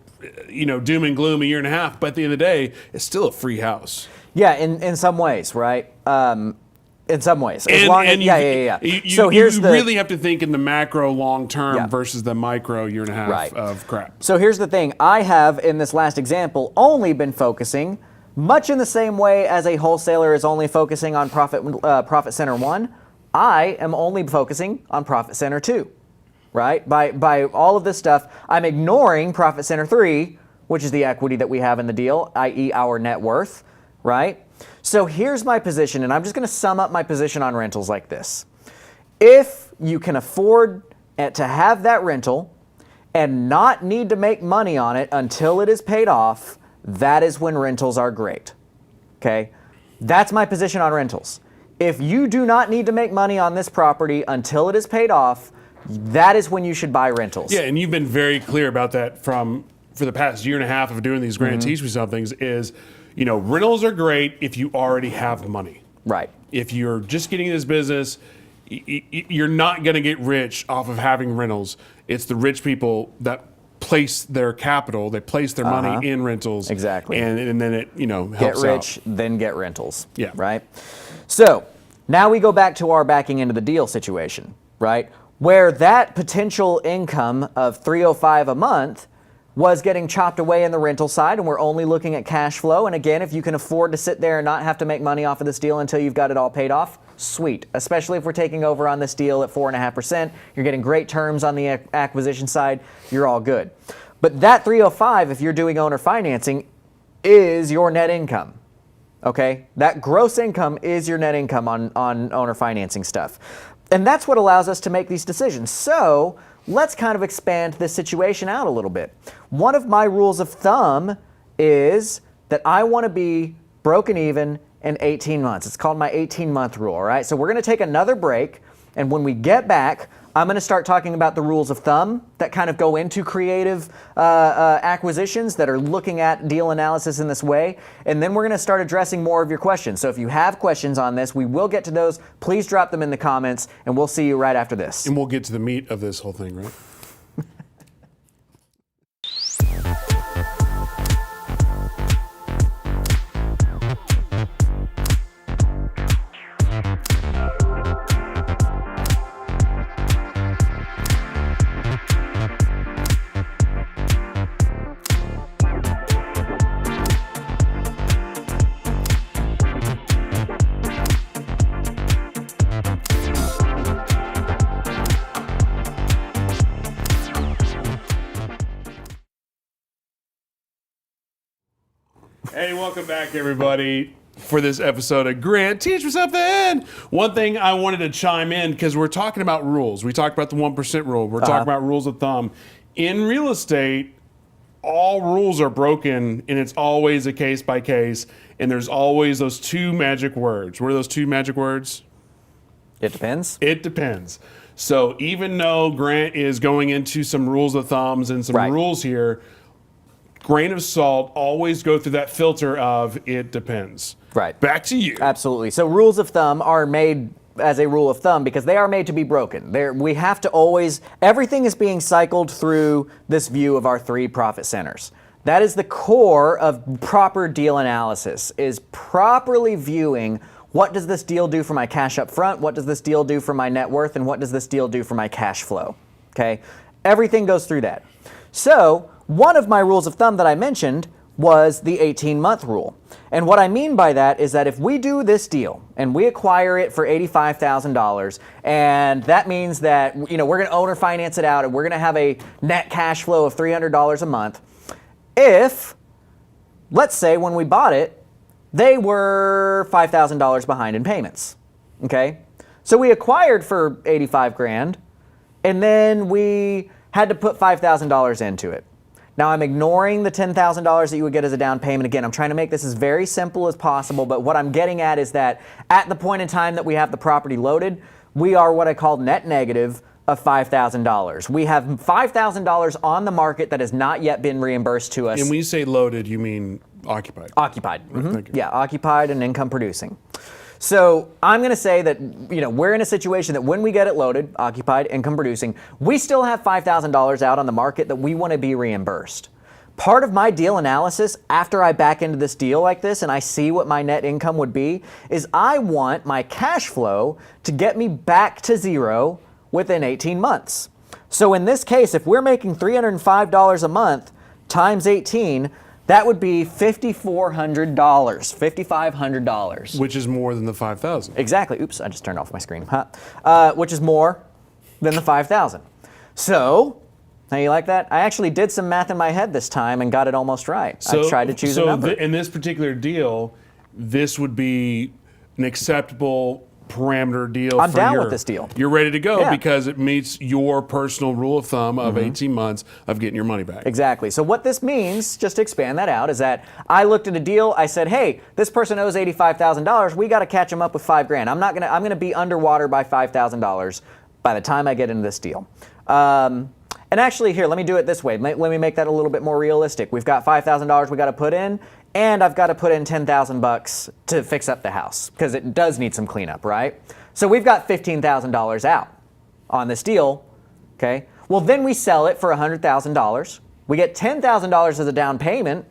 doom and gloom, a year and a half, but at the end of the day, it's still a free house. Yeah, in some ways, right? In some ways. You really have to think in the macro long term versus the micro year and a half of crap. So here's the thing. I have, in this last example, only been focusing, much in the same way as a wholesaler is only focusing on Profit Center 1, I am only focusing on Profit Center 2. Right? By all of this stuff, I'm ignoring Profit Center 3, which is the equity that we have in the deal, i.e. our net worth, right? So here's my position, and I'm just going to sum up my position on rentals like this. If you can afford to have that rental and not need to make money on it until it is paid off, that is when rentals are great, okay? That's my position on rentals. If you do not need to make money on this property until it is paid off, that is when you should buy rentals. Yeah, and you've been very clear about that for the past year and a half of doing these Grant Teach Me Somethings is, rentals are great if you already have money. Right. If you're just getting this business, you're not going to get rich off of having rentals. It's the rich people that place their capital, they place their money in rentals. Exactly. And then it, helps get rich, out. then get rentals. Yeah. Right? So now we go back to our backing into the deal situation, right? Where that potential income of $305 a month was getting chopped away in the rental side, and we're only looking at cash flow. And again, if you can afford to sit there and not have to make money off of this deal until you've got it all paid off, sweet. Especially if we're taking over on this deal at 4.5%, you're getting great terms on the acquisition side, you're all good. But that $305, if you're doing owner financing, is your net income. Okay? That gross income is your net income on owner financing stuff. And that's what allows us to make these decisions. So let's kind of expand this situation out a little bit. One of my rules of thumb is that I want to be broken even in 18 months. It's called my 18-month rule, all right? So we're going to take another break, and when we get back, I'm going to start talking about the rules of thumb that kind of go into creative acquisitions that are looking at deal analysis in this way. And then we're going to start addressing more of your questions. So if you have questions on this, we will get to those. Please drop them in the comments, and we'll see you right after this. And we'll get to the meat of this whole thing, right? Hey, welcome back, everybody, for this episode of Grant Teach Me Something. One thing I wanted to chime in, because we're talking about rules. We talked about the 1% rule. We're talking about rules of thumb. In real estate, all rules are broken, and it's always a case by case, and there's always those 2 magic words. What are those 2 magic words? It depends. It depends. So even though Grant is going into some rules of thumbs and some rules here, grain of salt, always go through that filter of it depends. Right. Back to you. Absolutely. So rules of thumb are made as a rule of thumb because they are made to be broken. We have to always, everything is being cycled through this view of our 3 profit centers. That is the core of proper deal analysis, is properly viewing what does this deal do for my cash up front, what does this deal do for my net worth, and what does this deal do for my cash flow. Okay? Everything goes through that. So one of my rules of thumb that I mentioned was the 18-month rule. And what I mean by that is that if we do this deal and we acquire it for $85,000, and that means that we're going to owner finance it out and we're going to have a net cash flow of $300 a month, if, let's say when we bought it, they were $5,000 behind in payments, okay? So we acquired for 85 grand, and then we had to put $5,000 into it. Now I'm ignoring the $10,000 that you would get as a down payment. Again, I'm trying to make this as very simple as possible, but what I'm getting at is that at the point in time that we have the property loaded, we are what I call net negative of $5,000. We have $5,000 on the market that has not yet been reimbursed to us. And when you say loaded, you mean occupied? Occupied. Mm-hmm. Thank you. Yeah, occupied and income producing. So I'm going to say that we're in a situation that when we get it loaded, occupied, income producing, we still have $5,000 out on the market that we want to be reimbursed. Part of my deal analysis after I back into this deal like this and I see what my net income would be is I want my cash flow to get me back to zero within 18 months. So in this case, if we're making $305 a month times 18, that would be $5,400, $5,500. Which is more than the 5,000. Exactly. Oops, I just turned off my screen. Which is more than the 5,000. So, how you like that? I actually did some math in my head this time and got it almost right. I tried to choose a number. In this particular deal, this would be an acceptable parameter deal. I'm down with this deal. You're ready to go Yeah. because it meets your personal rule of thumb of 18 months of getting your money back. Exactly. So what this means, just to expand that out, is that I looked at a deal. I said, "Hey, this person owes $85,000. We got to catch them up with $5,000. I'm gonna be underwater by $5,000 by the time I get into this deal." And actually, here, let me do it this way. Let me make that a little bit more realistic. We've got $5,000 we got to put in. And I've got to put in $10,000 to fix up the house because it does need some cleanup, right? So we've got $15,000 out on this deal, okay? Well, then we sell it for $100,000. We get $10,000 as a down payment,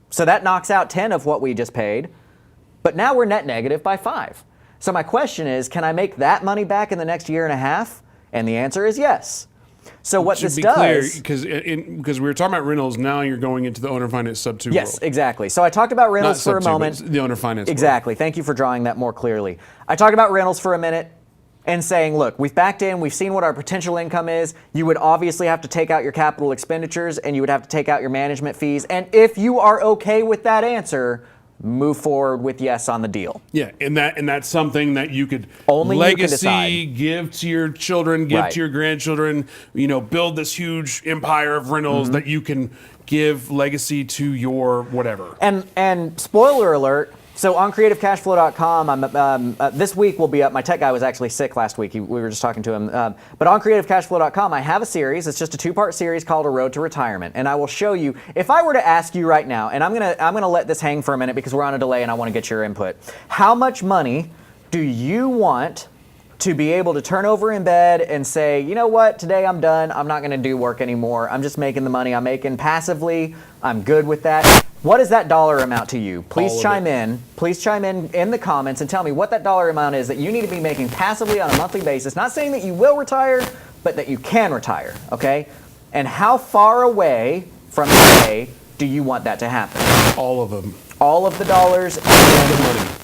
so that knocks out 10 of what we just paid. But now we're net negative by 5. So my question is, can I make that money back in the next year and a half? And the answer is yes. So what this does, because we were talking about rentals, now you're going into the owner finance sub 2 yes, world. exactly. So I talked about rentals Not for a sub 2, moment. but the owner finance Exactly. Thank you for drawing that more clearly. I talked about rentals for a minute and saying, look, we've backed in, we've seen what our potential income is. You would obviously have to take out your capital expenditures and you would have to take out your management fees. And if you are okay with that answer, move forward with yes on the deal. Yeah, and that's something that you could Only you can legacy, decide. give to your children, give Right. to your grandchildren, build this huge empire of rentals that you can give legacy to your whatever. And spoiler alert, so on CreativeCashFlow.com, this week will be up. My tech guy was actually sick last week. We were just talking to him. But on CreativeCashFlow.com, I have a series. It's just a 2-part series called A Road to Retirement. And I will show you, if I were to ask you right now, and I'm gonna let this hang for a minute because we're on a delay and I want to get your input. How much money do you want to be able to turn over in bed and say, you know what, today I'm done. I'm not going to do work anymore. I'm just making the money I'm making passively. I'm good with that. What is that dollar amount to you? Please chime in. Please chime in the comments and tell me what that dollar amount is that you need to be making passively on a monthly basis. Not saying that you will retire, but that you can retire, okay? And how far away from today do you want that to happen? All of them. All of the dollars,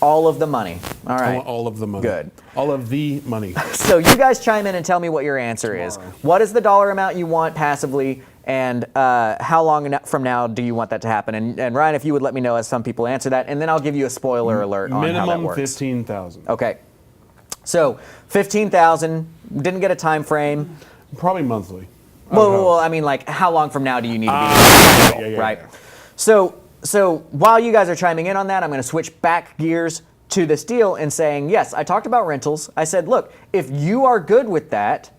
all of the money. All right. All of the money. Good. All of the money. So you guys chime in and tell me what your answer is. What is the dollar amount you want passively, and how long from now do you want that to happen? And Ryan, if you would let me know as some people answer that, and then I'll give you a spoiler alert on how that Minimum works. 15,000. Okay. So 15,000. Didn't get a time frame. Probably monthly. Well, I mean, like, how long from now do you need to be? Right. Yeah. So while you guys are chiming in on that, I'm going to switch back gears to this deal and saying, yes, I talked about rentals. I said, look, if you are good with that,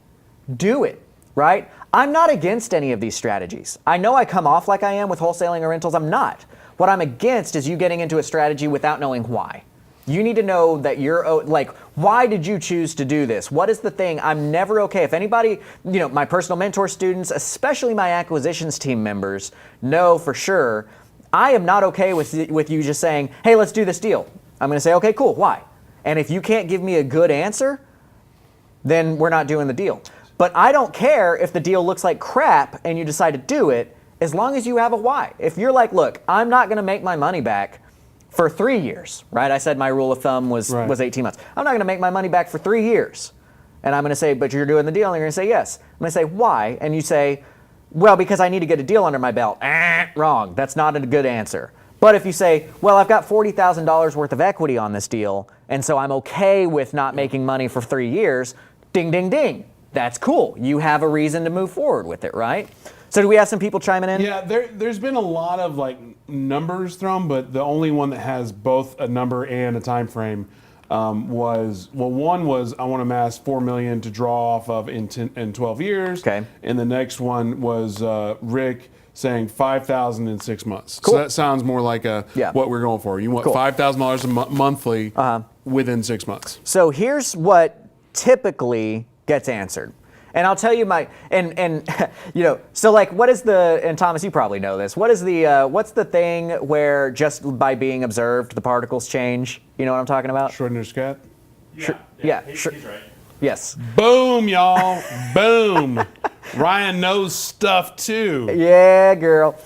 do it, right? I'm not against any of these strategies. I know I come off like I am with wholesaling or rentals. I'm not. What I'm against is you getting into a strategy without knowing why. You need to know that you're, like, why did you choose to do this? What is the thing? I'm never okay. If anybody, my personal mentor students, especially my acquisitions team members, know for sure, I am not okay with you just saying, hey, let's do this deal. I'm going to say, okay, cool. Why? And if you can't give me a good answer, then we're not doing the deal. But I don't care if the deal looks like crap and you decide to do it as long as you have a why. If you're like, look, I'm not going to make my money back for 3 years, right? I said my rule of thumb was 18 months. I'm not going to make my money back for 3 years. And I'm going to say, but you're doing the deal. And you're going to say, yes. I'm going to say, why? And you say, well, because I need to get a deal under my belt. Wrong. That's not a good answer. But if you say, well, I've got $40,000 worth of equity on this deal, and so I'm okay with not making money for 3 years, ding, ding, ding. That's cool. You have a reason to move forward with it, right? So do we have some people chiming in? Yeah, there's been a lot of like numbers thrown, but the only one that has both a number and a time frame one was I want to amass $4 million to draw off of in 12 years. Okay. And the next one was Rick saying $5,000 in 6 months. Cool. So that sounds more like what we're going for. You want $5,000 monthly within 6 months. So here's what typically gets answered. And I'll tell you so like what is and Thomas, you probably know this, what's the thing where just by being observed the particles change? You know what I'm talking about? Schrodinger's cat? Yeah. He's right. Yes. Boom, y'all. Boom. Ryan knows stuff too. Yeah, girl.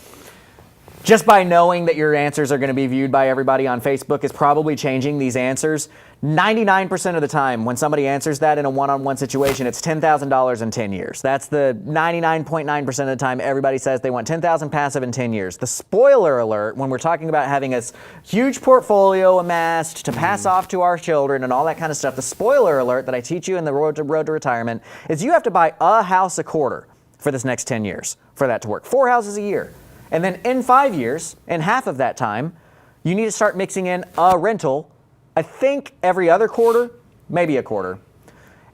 Just by knowing that your answers are going to be viewed by everybody on Facebook is probably changing these answers. 99% of the time when somebody answers that in a one-on-one situation, it's $10,000 in 10 years. That's the 99.9% of the time everybody says they want $10,000 passive in 10 years. The spoiler alert, when we're talking about having a huge portfolio amassed to pass off to our children and all that kind of stuff, the spoiler alert that I teach you in the Road to Retirement is you have to buy a house a quarter for this next 10 years for that to work. 4 houses a year. And then in 5 years, in half of that time, you need to start mixing in a rental, I think every other quarter, maybe a quarter.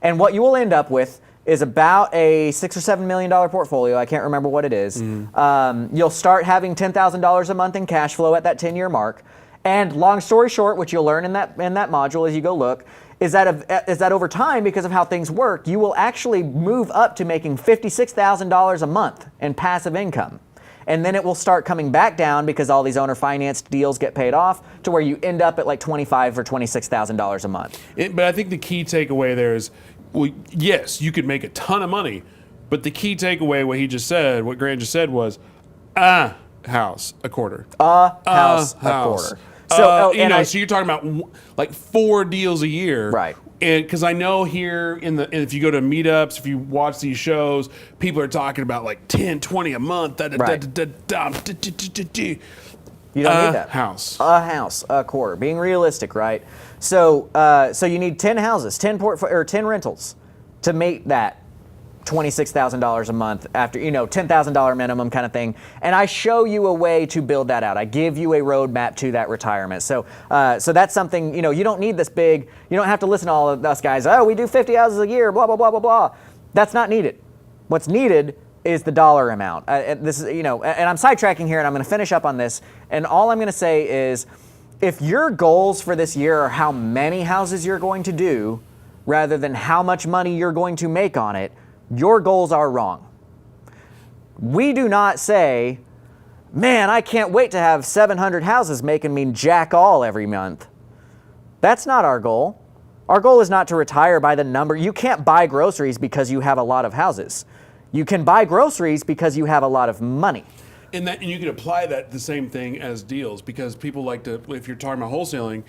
And what you will end up with is about a $6 or $7 million portfolio. I can't remember what it is. You'll start having $10,000 a month in cash flow at that 10-year mark. And long story short, which you'll learn in that module as you go look, is that over time, because of how things work, you will actually move up to making $56,000 a month in passive income. And then it will start coming back down because all these owner-financed deals get paid off to where you end up at like $25,000 or $26,000 a month. But I think the key takeaway there is, well, yes, you could make a ton of money, but the key takeaway, what Grant just said was, a house a quarter. A house a quarter. So you're talking about like 4 deals a year. Right. And because I know here if you go to meetups, if you watch these shows, people are talking about like 10, 20 a month. You don't need that. House. A house, a quarter. Being realistic, right? So you need 10 houses, 10 rentals to make that $26,000 a month after, $10,000 minimum kind of thing. And I show you a way to build that out. I give you a roadmap to that retirement. So that's something, you don't need this big, you don't have to listen to all of us guys, we do 50 houses a year, blah, blah, blah, blah, blah. That's not needed. What's needed is the dollar amount. This is, and I'm sidetracking here and I'm going to finish up on this. And all I'm going to say is, if your goals for this year are how many houses you're going to do, rather than how much money you're going to make on it, your goals are wrong. We do not say, man, I can't wait to have 700 houses making me jack all every month. That's not our goal. Our goal is not to retire by the number. You can't buy groceries because you have a lot of houses. You can buy groceries because you have a lot of money. And you can apply that the same thing as deals, because people like to, if you're talking about wholesaling,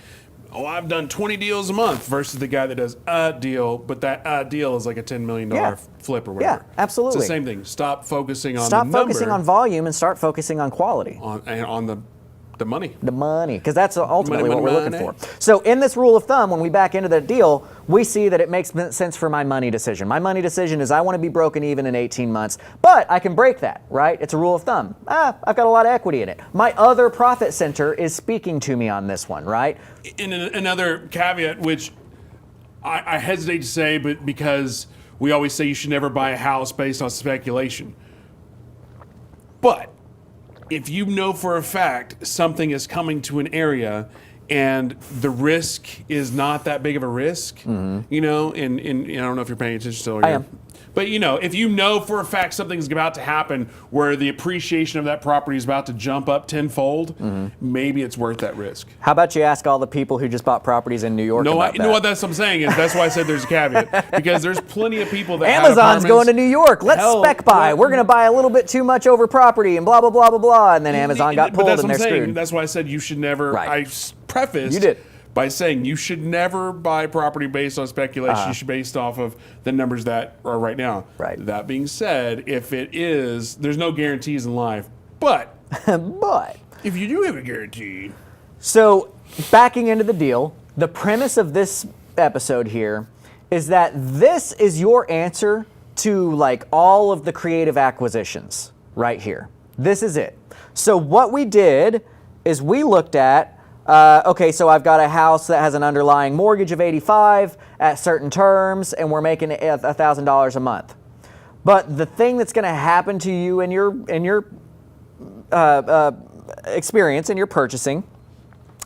I've done 20 deals a month versus the guy that does a deal, but that deal is like a $10 million flip or whatever. Yeah, absolutely. It's the same thing. Stop focusing on Stop the number. focusing on volume and start focusing on quality. On the money. The money, because that's ultimately what we're looking money. for. So in this rule of thumb, when we back into that deal, we see that it makes sense for my money decision. My money decision is I want to be broken even in 18 months, but I can break that, right? It's a rule of thumb. I've got a lot of equity in it. My other profit center is speaking to me on this one, right? And another caveat, which I hesitate to say, but because we always say you should never buy a house based on speculation. But if you know for a fact something is coming to an area and the risk is not that big of a risk, and I don't know if you're paying attention still. I am. But if you know for a fact something's about to happen where the appreciation of that property is about to jump up tenfold, maybe it's worth that risk. How about you ask all the people who just bought properties in New York about You know what that's what I'm saying is that's why I said there's a caveat, because there's plenty of people that Amazon's going to New York. Let's Hell, spec buy. We're going to buy a little bit too much over property and blah, blah, blah, blah, blah. And then Amazon got pulled and they're screwed. That's why I said you should never, Right. I prefaced You did. by saying you should never buy property based on speculation. You should based off of the numbers that are right now. Right. That being said, if it is, there's no guarantees in life. But But, if you do have a guarantee, so backing into the deal, the premise of this episode here is that this is your answer to like all of the creative acquisitions right here. This is it. So what we did is we looked at, okay, so I've got a house that has an underlying mortgage of 85 at certain terms, and we're making $1,000 a month. But the thing that's going to happen to you in your experience in your purchasing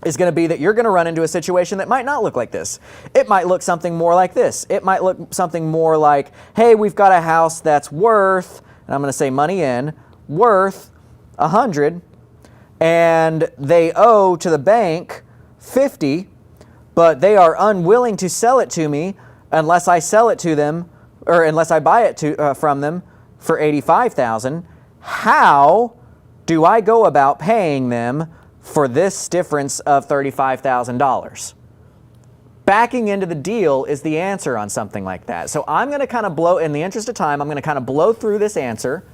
is going to be that you're going to run into a situation that might not look like this. It might look something more like this. It might look something more like, hey, we've got a house that's worth, and I'm going to say money in, worth 100, and they owe to the bank 50, but they are unwilling to sell it to me unless I sell it to them, or unless I buy it from them for $85,000. How do I go about paying them for this difference of $35,000? Backing into the deal is the answer on something like that. So I'm going to kind of blow, in the interest of time, I'm going to kind of blow through this answer,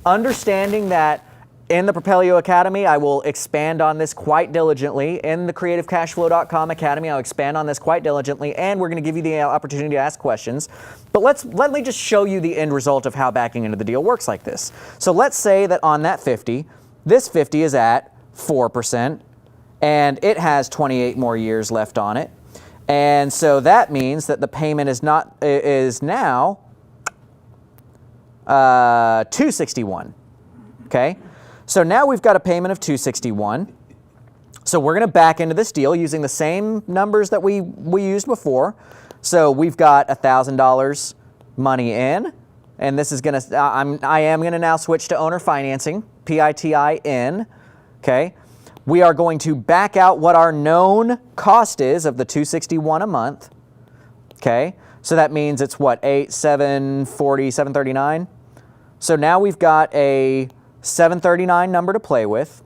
understanding that in the Propelio Academy, I will expand on this quite diligently. In the CreativeCashFlow.com Academy, I'll expand on this quite diligently, and we're going to give you the opportunity to ask questions. But let me just show you the end result of how backing into the deal works like this. So let's say that on that 50, this 50 is at 4%, and it has 28 more years left on it. And so that means that the payment is now $261. Okay? So now we've got a payment of $261. So we're going to back into this deal using the same numbers that we used before. So we've got $1,000 money in, and this is going to I am going to now switch to owner financing, PITIN. Okay? We are going to back out what our known cost is of the $261 a month. Okay? So that means it's what, 740, 739. So now we've got a 739 number to play with,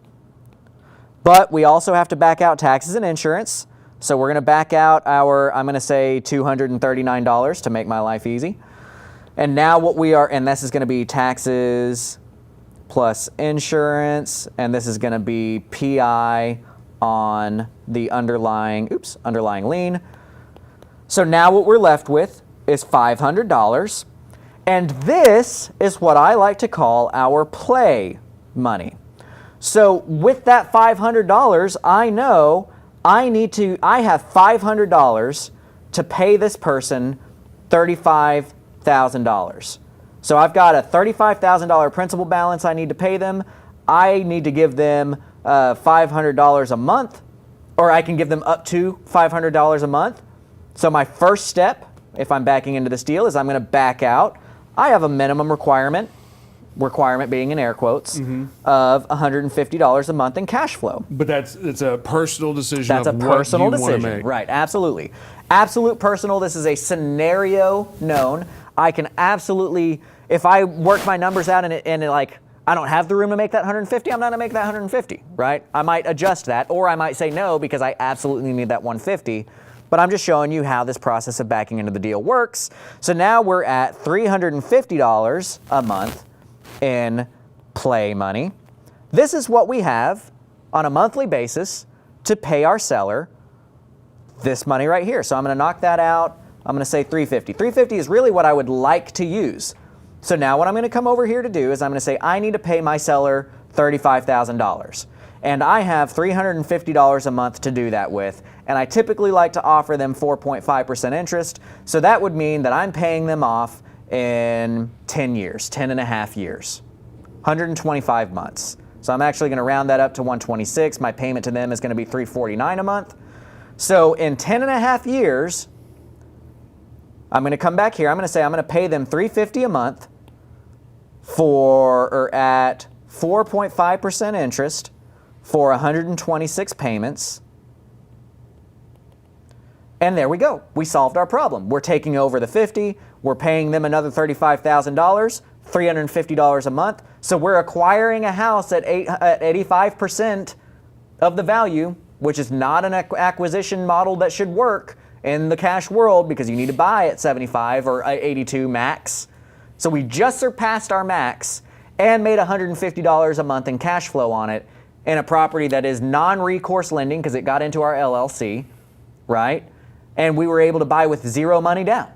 but we also have to back out taxes and insurance. So we're going to back out I'm going to say $239 to make my life easy. And now and this is going to be taxes plus insurance, and this is going to be PI on the underlying lien. So now what we're left with is $500. And this is what I like to call our play money. So with that $500, I know I have $500 to pay this person $35,000. So I've got a $35,000 principal balance I need to pay them. I need to give them $500 a month, or I can give them up to $500 a month. So my first step, if I'm backing into this deal, is I'm going to back out. I have a minimum requirement being in air quotes, of $150 a month in cash flow. But it's a personal decision. That's a personal decision, right? Absolutely, absolute personal. This is a scenario known. I can absolutely, if I work my numbers out and like I don't have the room to make that 150, I'm not gonna make that 150, right? I might adjust that, or I might say no because I absolutely need that 150. But I'm just showing you how this process of backing into the deal works. So now we're at $350 a month in play money. This is what we have on a monthly basis to pay our seller this money right here. So I'm going to knock that out. I'm going to say $350. $350 is really what I would like to use. So now what I'm going to come over here to do is I'm going to say I need to pay my seller $35,000. And I have $350 a month to do that with. And I typically like to offer them 4.5% interest. So that would mean that I'm paying them off in 10 years, 10 and a half years, 125 months. So I'm actually going to round that up to 126. My payment to them is going to be $349 a month. So in 10 and a half years, I'm going to come back here. I'm going to say I'm going to pay them $350 a month for, or at 4.5% interest for 126 payments. And there we go. We solved our problem. We're taking over the 50. We're paying them another $35,000, $350 a month. So we're acquiring a house at 85% of the value, which is not an acquisition model that should work in the cash world because you need to buy at 75 or 82 max. So we just surpassed our max and made $150 a month in cash flow on it in a property that is non-recourse lending because it got into our LLC, right? And we were able to buy with zero money down.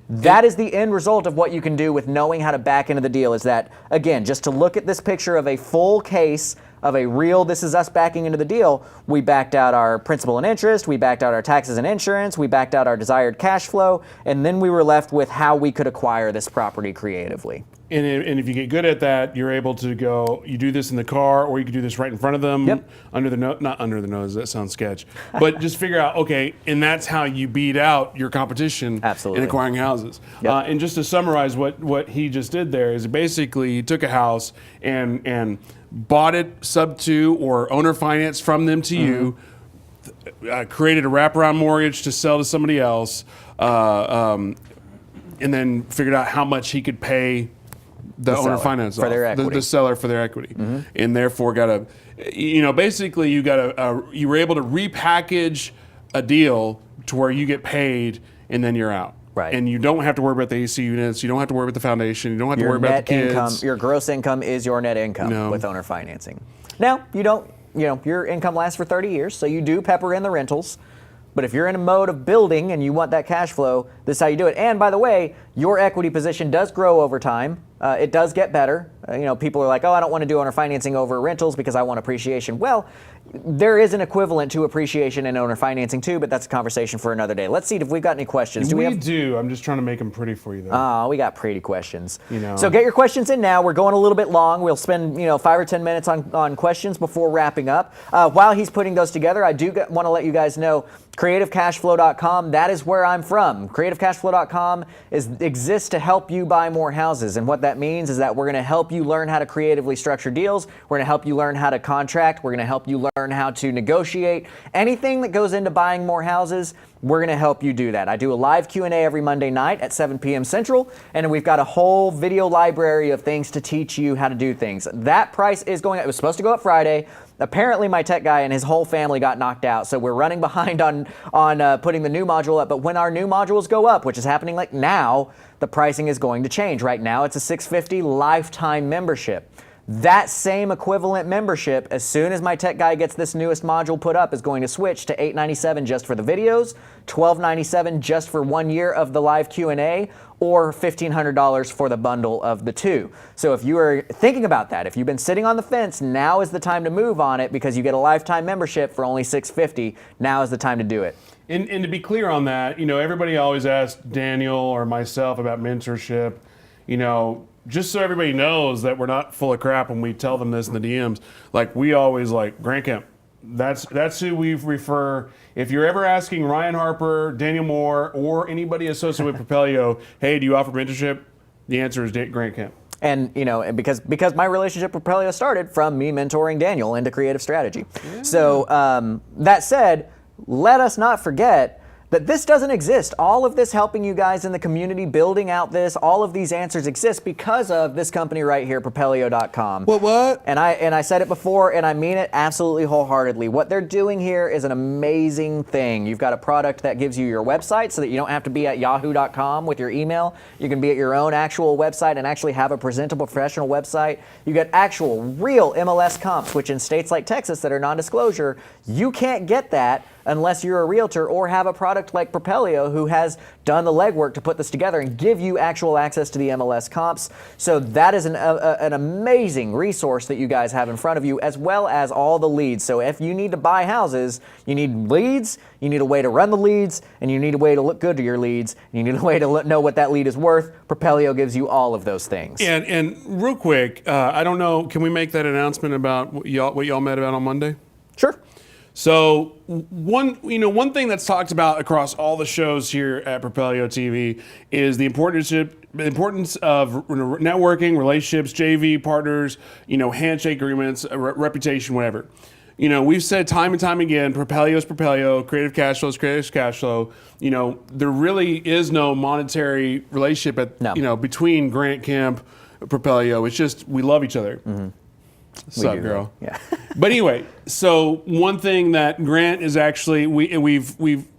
That is the end result of what you can do with knowing how to back into the deal, is that, again, just to look at this picture of a full case of a real, this is us backing into the deal, we backed out our principal and interest, we backed out our taxes and insurance, we backed out our desired cash flow, and then we were left with how we could acquire this property creatively. And if you get good at that, you're able to go, you do this in the car, or you could do this right in front of them, under the nose, not under the nose, that sounds sketch, but just figure out, okay, and that's how you beat out your competition in acquiring houses. And just to summarize what he just did there is basically he took a house and bought it sub to or owner finance from them to you, created a wraparound mortgage to sell to somebody else, and then figured out how much he could pay the owner finance for their equity. The seller for their equity, and therefore got a, basically you were able to repackage a deal to where you get paid and then you're out. Right. And you don't have to worry about the AC units. You don't have to worry about the foundation. You don't have to worry about the kids. Income, your gross income is your net income with owner financing. Now, you don't, your income lasts for 30 years, so you do pepper in the rentals. But if you're in a mode of building and you want that cash flow, this is how you do it. And by the way, your equity position does grow over time. It does get better. People are like, oh, I don't want to do owner financing over rentals because I want appreciation. Well, there is an equivalent to appreciation in owner financing too, but that's a conversation for another day. Let's see if we've got any questions. We do. I'm just trying to make them pretty for you, though. Oh, we got pretty questions. So get your questions in now. We're going a little bit long. We'll spend 5 or 10 minutes on questions before wrapping up. While he's putting those together, I do want to let you guys know CreativeCashFlow.com, that is where I'm from. CreativeCashFlow.com exists to help you buy more houses. And what that means is that we're going to help you learn how to creatively structure deals. We're going to help you learn how to contract. We're going to help you learn how to negotiate. Anything that goes into buying more houses, we're going to help you do that. I do a live Q&A every Monday night at 7 p.m. Central, and we've got a whole video library of things to teach you how to do things. That price is going up. It was supposed to go up Friday. Apparently my tech guy and his whole family got knocked out, so we're running behind on putting the new module up. But when our new modules go up, which is happening like now, the pricing is going to change. Right now it's a $650 lifetime membership. That same equivalent membership, as soon as my tech guy gets this newest module put up, is going to switch to $897 just for the videos, $1297 just for 1 year of the live Q&A, or $1,500 for the bundle of the two. So if you are thinking about that, if you've been sitting on the fence, now is the time to move on it because you get a lifetime membership for only $650. Now is the time to do it. And to be clear on that, everybody always asks Daniel or myself about mentorship, just so everybody knows that we're not full of crap when we tell them this in the DMs. Like we always Grant Kemp. That's who we refer. If you're ever asking Ryan Harper, Daniel Moore, or anybody associated with Propelio, hey, do you offer mentorship? The answer is Grant Kemp. And because my relationship with Propelio started from me mentoring Daniel into creative strategy. Yeah. So that said, let us not forget that this doesn't exist. All of this helping you guys in the community, building out this, all of these answers exist because of this company right here, Propelio.com. What? And I said it before, and I mean it absolutely wholeheartedly. What they're doing here is an amazing thing. You've got a product that gives you your website so that you don't have to be at yahoo.com with your email. You can be at your own actual website and actually have a presentable professional website. You get actual real MLS comps, which in states like Texas that are non-disclosure, you can't get that unless you're a realtor or have a product like Propelio who has done the legwork to put this together and give you actual access to the MLS comps. So that is an amazing resource that you guys have in front of you, as well as all the leads. So if you need to buy houses, you need leads, you need a way to run the leads, and you need a way to look good to your leads, and you need a way to know what that lead is worth. Propelio gives you all of those things. And real quick, I don't know, can we make that announcement about what y'all met about on Monday? Sure. So one thing that's talked about across all the shows here at Propelio TV is the importance of networking, relationships, JV partners, handshake agreements, reputation, whatever. We've said time and time again, Propelio is Propelio, Creative Cash Flow is Creative Cash Flow. There really is no monetary relationship between Grant Kemp, Propelio. It's just we love each other. Mm-hmm. What's up, girl? Yeah. But anyway, so one thing that Grant is actually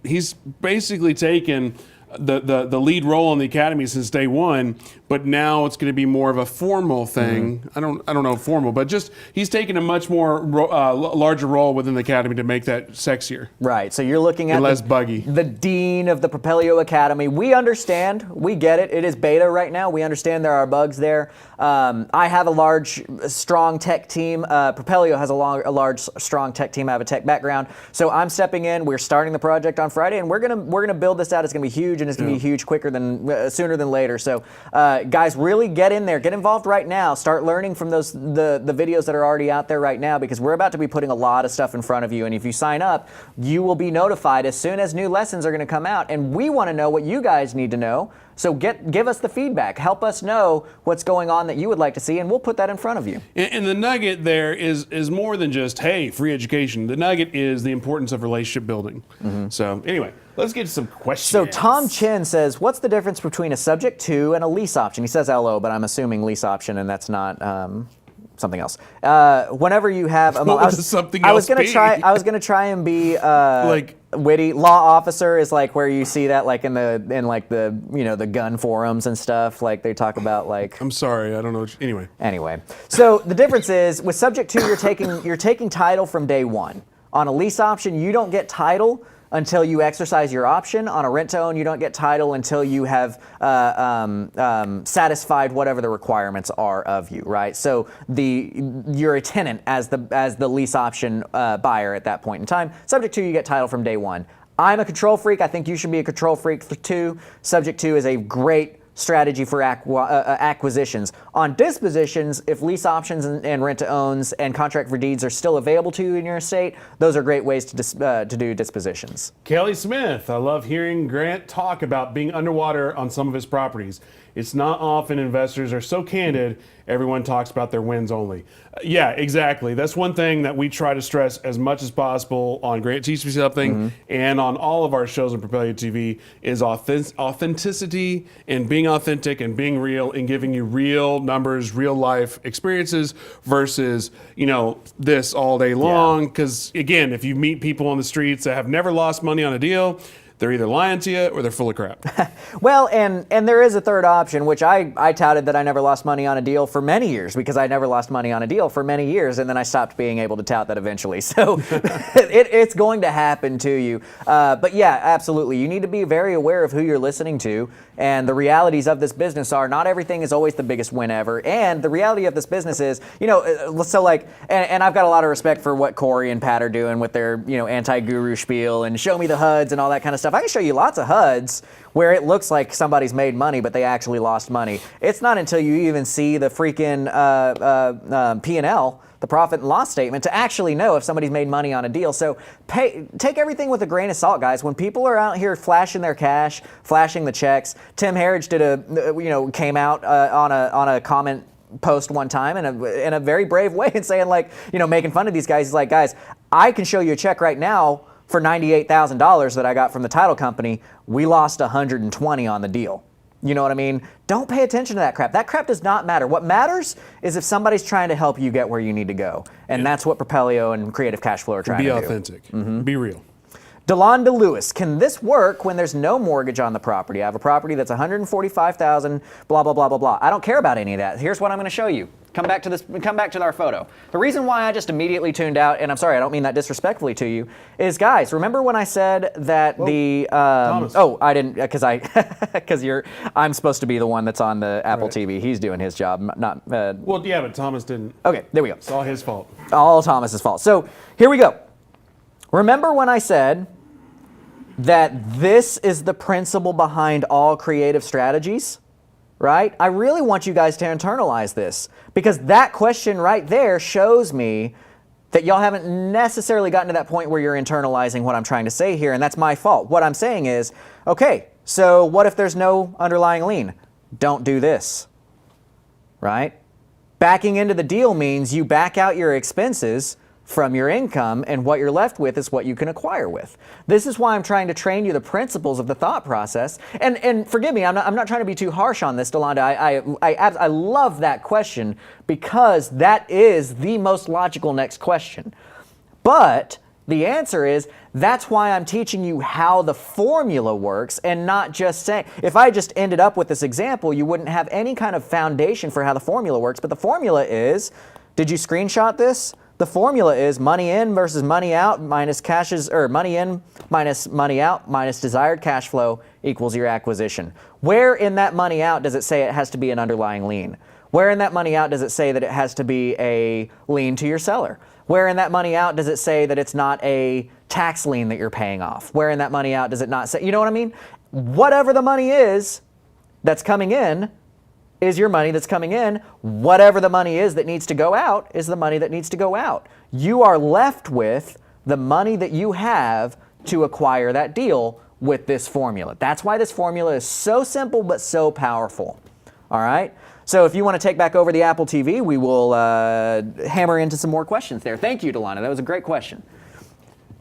he's basically taken the lead role in the academy since day one, but now it's going to be more of a formal thing. Mm-hmm. I don't know formal, but just he's taken a much more larger role within the academy to make that sexier. Right. So you're looking at less buggy. The dean of the Propelio Academy. We understand. We get it. It is beta right now. We understand there are bugs there. I have a large, strong tech team. Propelio has a large, strong tech team. I have a tech background, so I'm stepping in. We're starting the project on Friday, and we're gonna build this out. It's gonna be huge, and it's gonna be huge sooner than later. So, guys, really get in there, get involved right now. Start learning from the videos that are already out there right now, because we're about to be putting a lot of stuff in front of you. And if you sign up, you will be notified as soon as new lessons are gonna come out. And we want to know what you guys need to know. So give us the feedback. Help us know what's going on that you would like to see, and we'll put that in front of you. And the nugget there is more than just, hey, free education. The nugget is the importance of relationship building. Mm-hmm. So anyway, let's get to some questions. So Tom Chen says, what's the difference between a subject to and a lease option? He says LO, but I'm assuming lease option, and that's not something else. Whenever you have, I was gonna try and be like witty. Law officer is like where you see that like in the gun forums and stuff. Like they talk about like. I'm sorry, I don't know. Anyway, so the difference is with subject to you're taking title from day one. On a lease option, you don't get title until you exercise your option. On a rent to own, you don't get title until you have satisfied whatever the requirements are of you, right? So you're a tenant as the lease option buyer at that point in time. Subject to, you get title from day one. I'm a control freak. I think you should be a control freak too. Subject to is a great strategy for acquisitions. On dispositions, if lease options and rent-to-owns and contract for deeds are still available to you in your estate, those are great ways to do dispositions. Kelly Smith, I love hearing Grant talk about being underwater on some of his properties. It's not often investors are so candid. Everyone talks about their wins only. Yeah, exactly. That's one thing that we try to stress as much as possible on Grant Teach Me Something and on all of our shows on Propelio TV is authenticity and being authentic and being real and giving you real numbers, real life experiences versus, this all day long. Because again, if you meet people on the streets that have never lost money on a deal, they're either lying to you or they're full of crap. Well, and there is a third option, which I touted that I never lost money on a deal for many years, because I never lost money on a deal for many years, and then I stopped being able to tout that eventually. So it's going to happen to you. But yeah, absolutely. You need to be very aware of who you're listening to, and the realities of this business are not everything is always the biggest win ever. And the reality of this business is, so like, and I've got a lot of respect for what Corey and Pat are doing with their, anti-guru spiel and show me the HUDs and all that kind of stuff. I can show you lots of HUDs where it looks like somebody's made money, but they actually lost money. It's not until you even see the freaking P&L, the profit and loss statement, to actually know if somebody's made money on a deal. So take everything with a grain of salt, guys. When people are out here flashing their cash, flashing the checks, Tim Harridge came out on a comment post one time in a very brave way and saying, like, making fun of these guys. He's like, guys, I can show you a check right now for $98,000 that I got from the title company. We lost $120 on the deal. You know what I mean? Don't pay attention to that crap. That crap does not matter. What matters is if somebody's trying to help you get where you need to go. And that's what Propelio and Creative Cash Flow are trying to do. Be authentic. Be real. Delonda Lewis, can this work when there's no mortgage on the property? I have a property that's $145,000, blah, blah, blah, blah, blah. I don't care about any of that. Here's what I'm going to show you. Come back to our photo. The reason why I just immediately tuned out, and I'm sorry, I don't mean that disrespectfully to you, is, guys, remember when I said that Thomas. Oh, I didn't, because I'm supposed to be the one that's on the Apple TV. He's doing his job, not. Well, yeah, but Thomas didn't. Okay, there we go. It's all his fault. All Thomas's fault. So here we go. Remember when I said that this is the principle behind all creative strategies? Right? I really want you guys to internalize this, because that question right there shows me that y'all haven't necessarily gotten to that point where you're internalizing what I'm trying to say here, and that's my fault. What I'm saying is, okay, so what if there's no underlying lien? Don't do this, right? Backing into the deal means you back out your expenses from your income, and what you're left with is what you can acquire with. This is why I'm trying to train you the principles of the thought process. And forgive me, I'm not trying to be too harsh on this, Delonda. I love that question because that is the most logical next question. But the answer is, that's why I'm teaching you how the formula works and not just saying, if I just ended up with this example, you wouldn't have any kind of foundation for how the formula works. But the formula is, did you screenshot this? The formula is money in versus money out minus money in minus money out minus desired cash flow equals your acquisition. Where in that money out does it say it has to be an underlying lien? Where in that money out does it say that it has to be a lien to your seller? Where in that money out does it say that it's not a tax lien that you're paying off? Where in that money out does it not say, you know what I mean? Whatever the money is that's coming in is your money that's coming in. Whatever the money is that needs to go out is the money that needs to go out. You are left with the money that you have to acquire that deal with this formula. That's why this formula is so simple but so powerful. All right? So if you want to take back over the Apple TV, we will hammer into some more questions there. Thank you, Delana. That was a great question.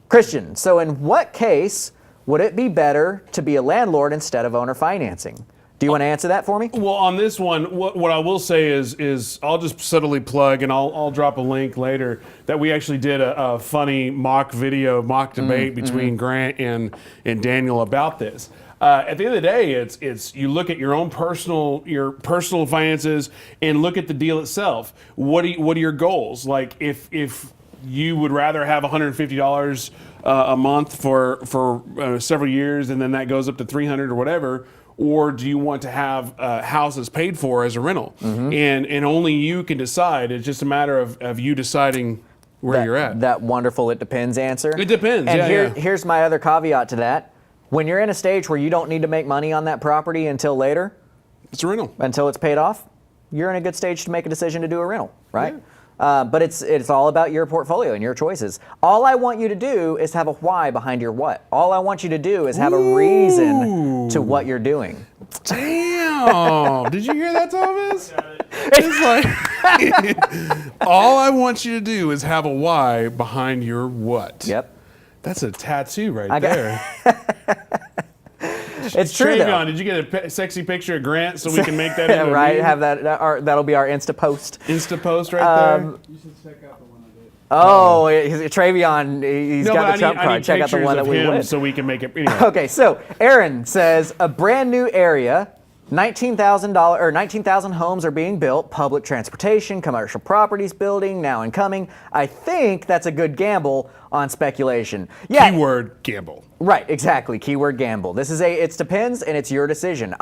Christian, so in what case would it be better to be a landlord instead of owner financing? Do you want to answer that for me? Well, on this one, what I will say is I'll just subtly plug, and I'll drop a link later, that we actually did a funny mock debate between Grant and Daniel about this. At the end of the day, it's you look at your own personal finances and look at the deal itself. What are your goals? Like if you would rather have $150 a month for several years, and then that goes up to $300 or whatever. Or do you want to have houses paid for as a rental? And only you can decide. It's just a matter of you deciding where you're at. That wonderful "it depends" answer. It depends. And here's my other caveat to that. When you're in a stage where you don't need to make money on that property until later, it's a rental. Until it's paid off, you're in a good stage to make a decision to do a rental, right? But it's all about your portfolio and your choices. All I want you to do is have a why behind your what. All I want you to do is have a reason to what you're doing. Damn! Did you hear that, Thomas? It's like all I want you to do is have a why behind your what. Yep. That's a tattoo right there. It's true, though. Did you get a sexy picture of Grant so we can make that into right? a Have that'll be our Insta post. Insta post right there. You should check out the one I did. Oh, Travion, he's got the trump I card. need Check out the one that we win. so we can make it. Anyway. Okay, so Aaron says a brand new area, $19,000 homes are being built, public transportation, commercial properties building, now and coming. I think that's a good gamble on speculation. Yeah. Keyword gamble. Right, exactly. Keyword gamble. This is it depends, and it's your decision.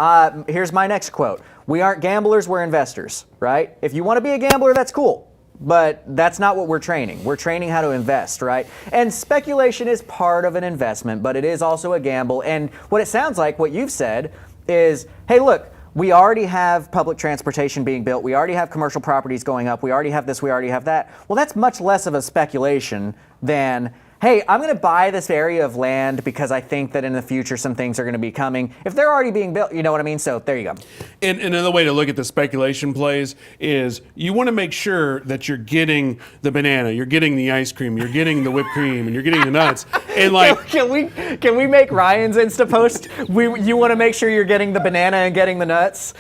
Here's my next quote. We aren't gamblers, we're investors, right? If you want to be a gambler, that's cool. But that's not what we're training. We're training how to invest, right? And speculation is part of an investment, but it is also a gamble. And what it sounds like, what you've said, is, hey, look, we already have public transportation being built. We already have commercial properties going up. We already have this. We already have that. Well, that's much less of a speculation than, hey, I'm going to buy this area of land because I think that in the future some things are going to be coming. If they're already being built, you know what I mean? So there you go. And another way to look at the speculation plays is you want to make sure that you're getting the banana, you're getting the ice cream, you're getting the whipped cream, and you're getting the nuts. And like, can we make Ryan's Insta post? You want to make sure you're getting the banana and getting the nuts.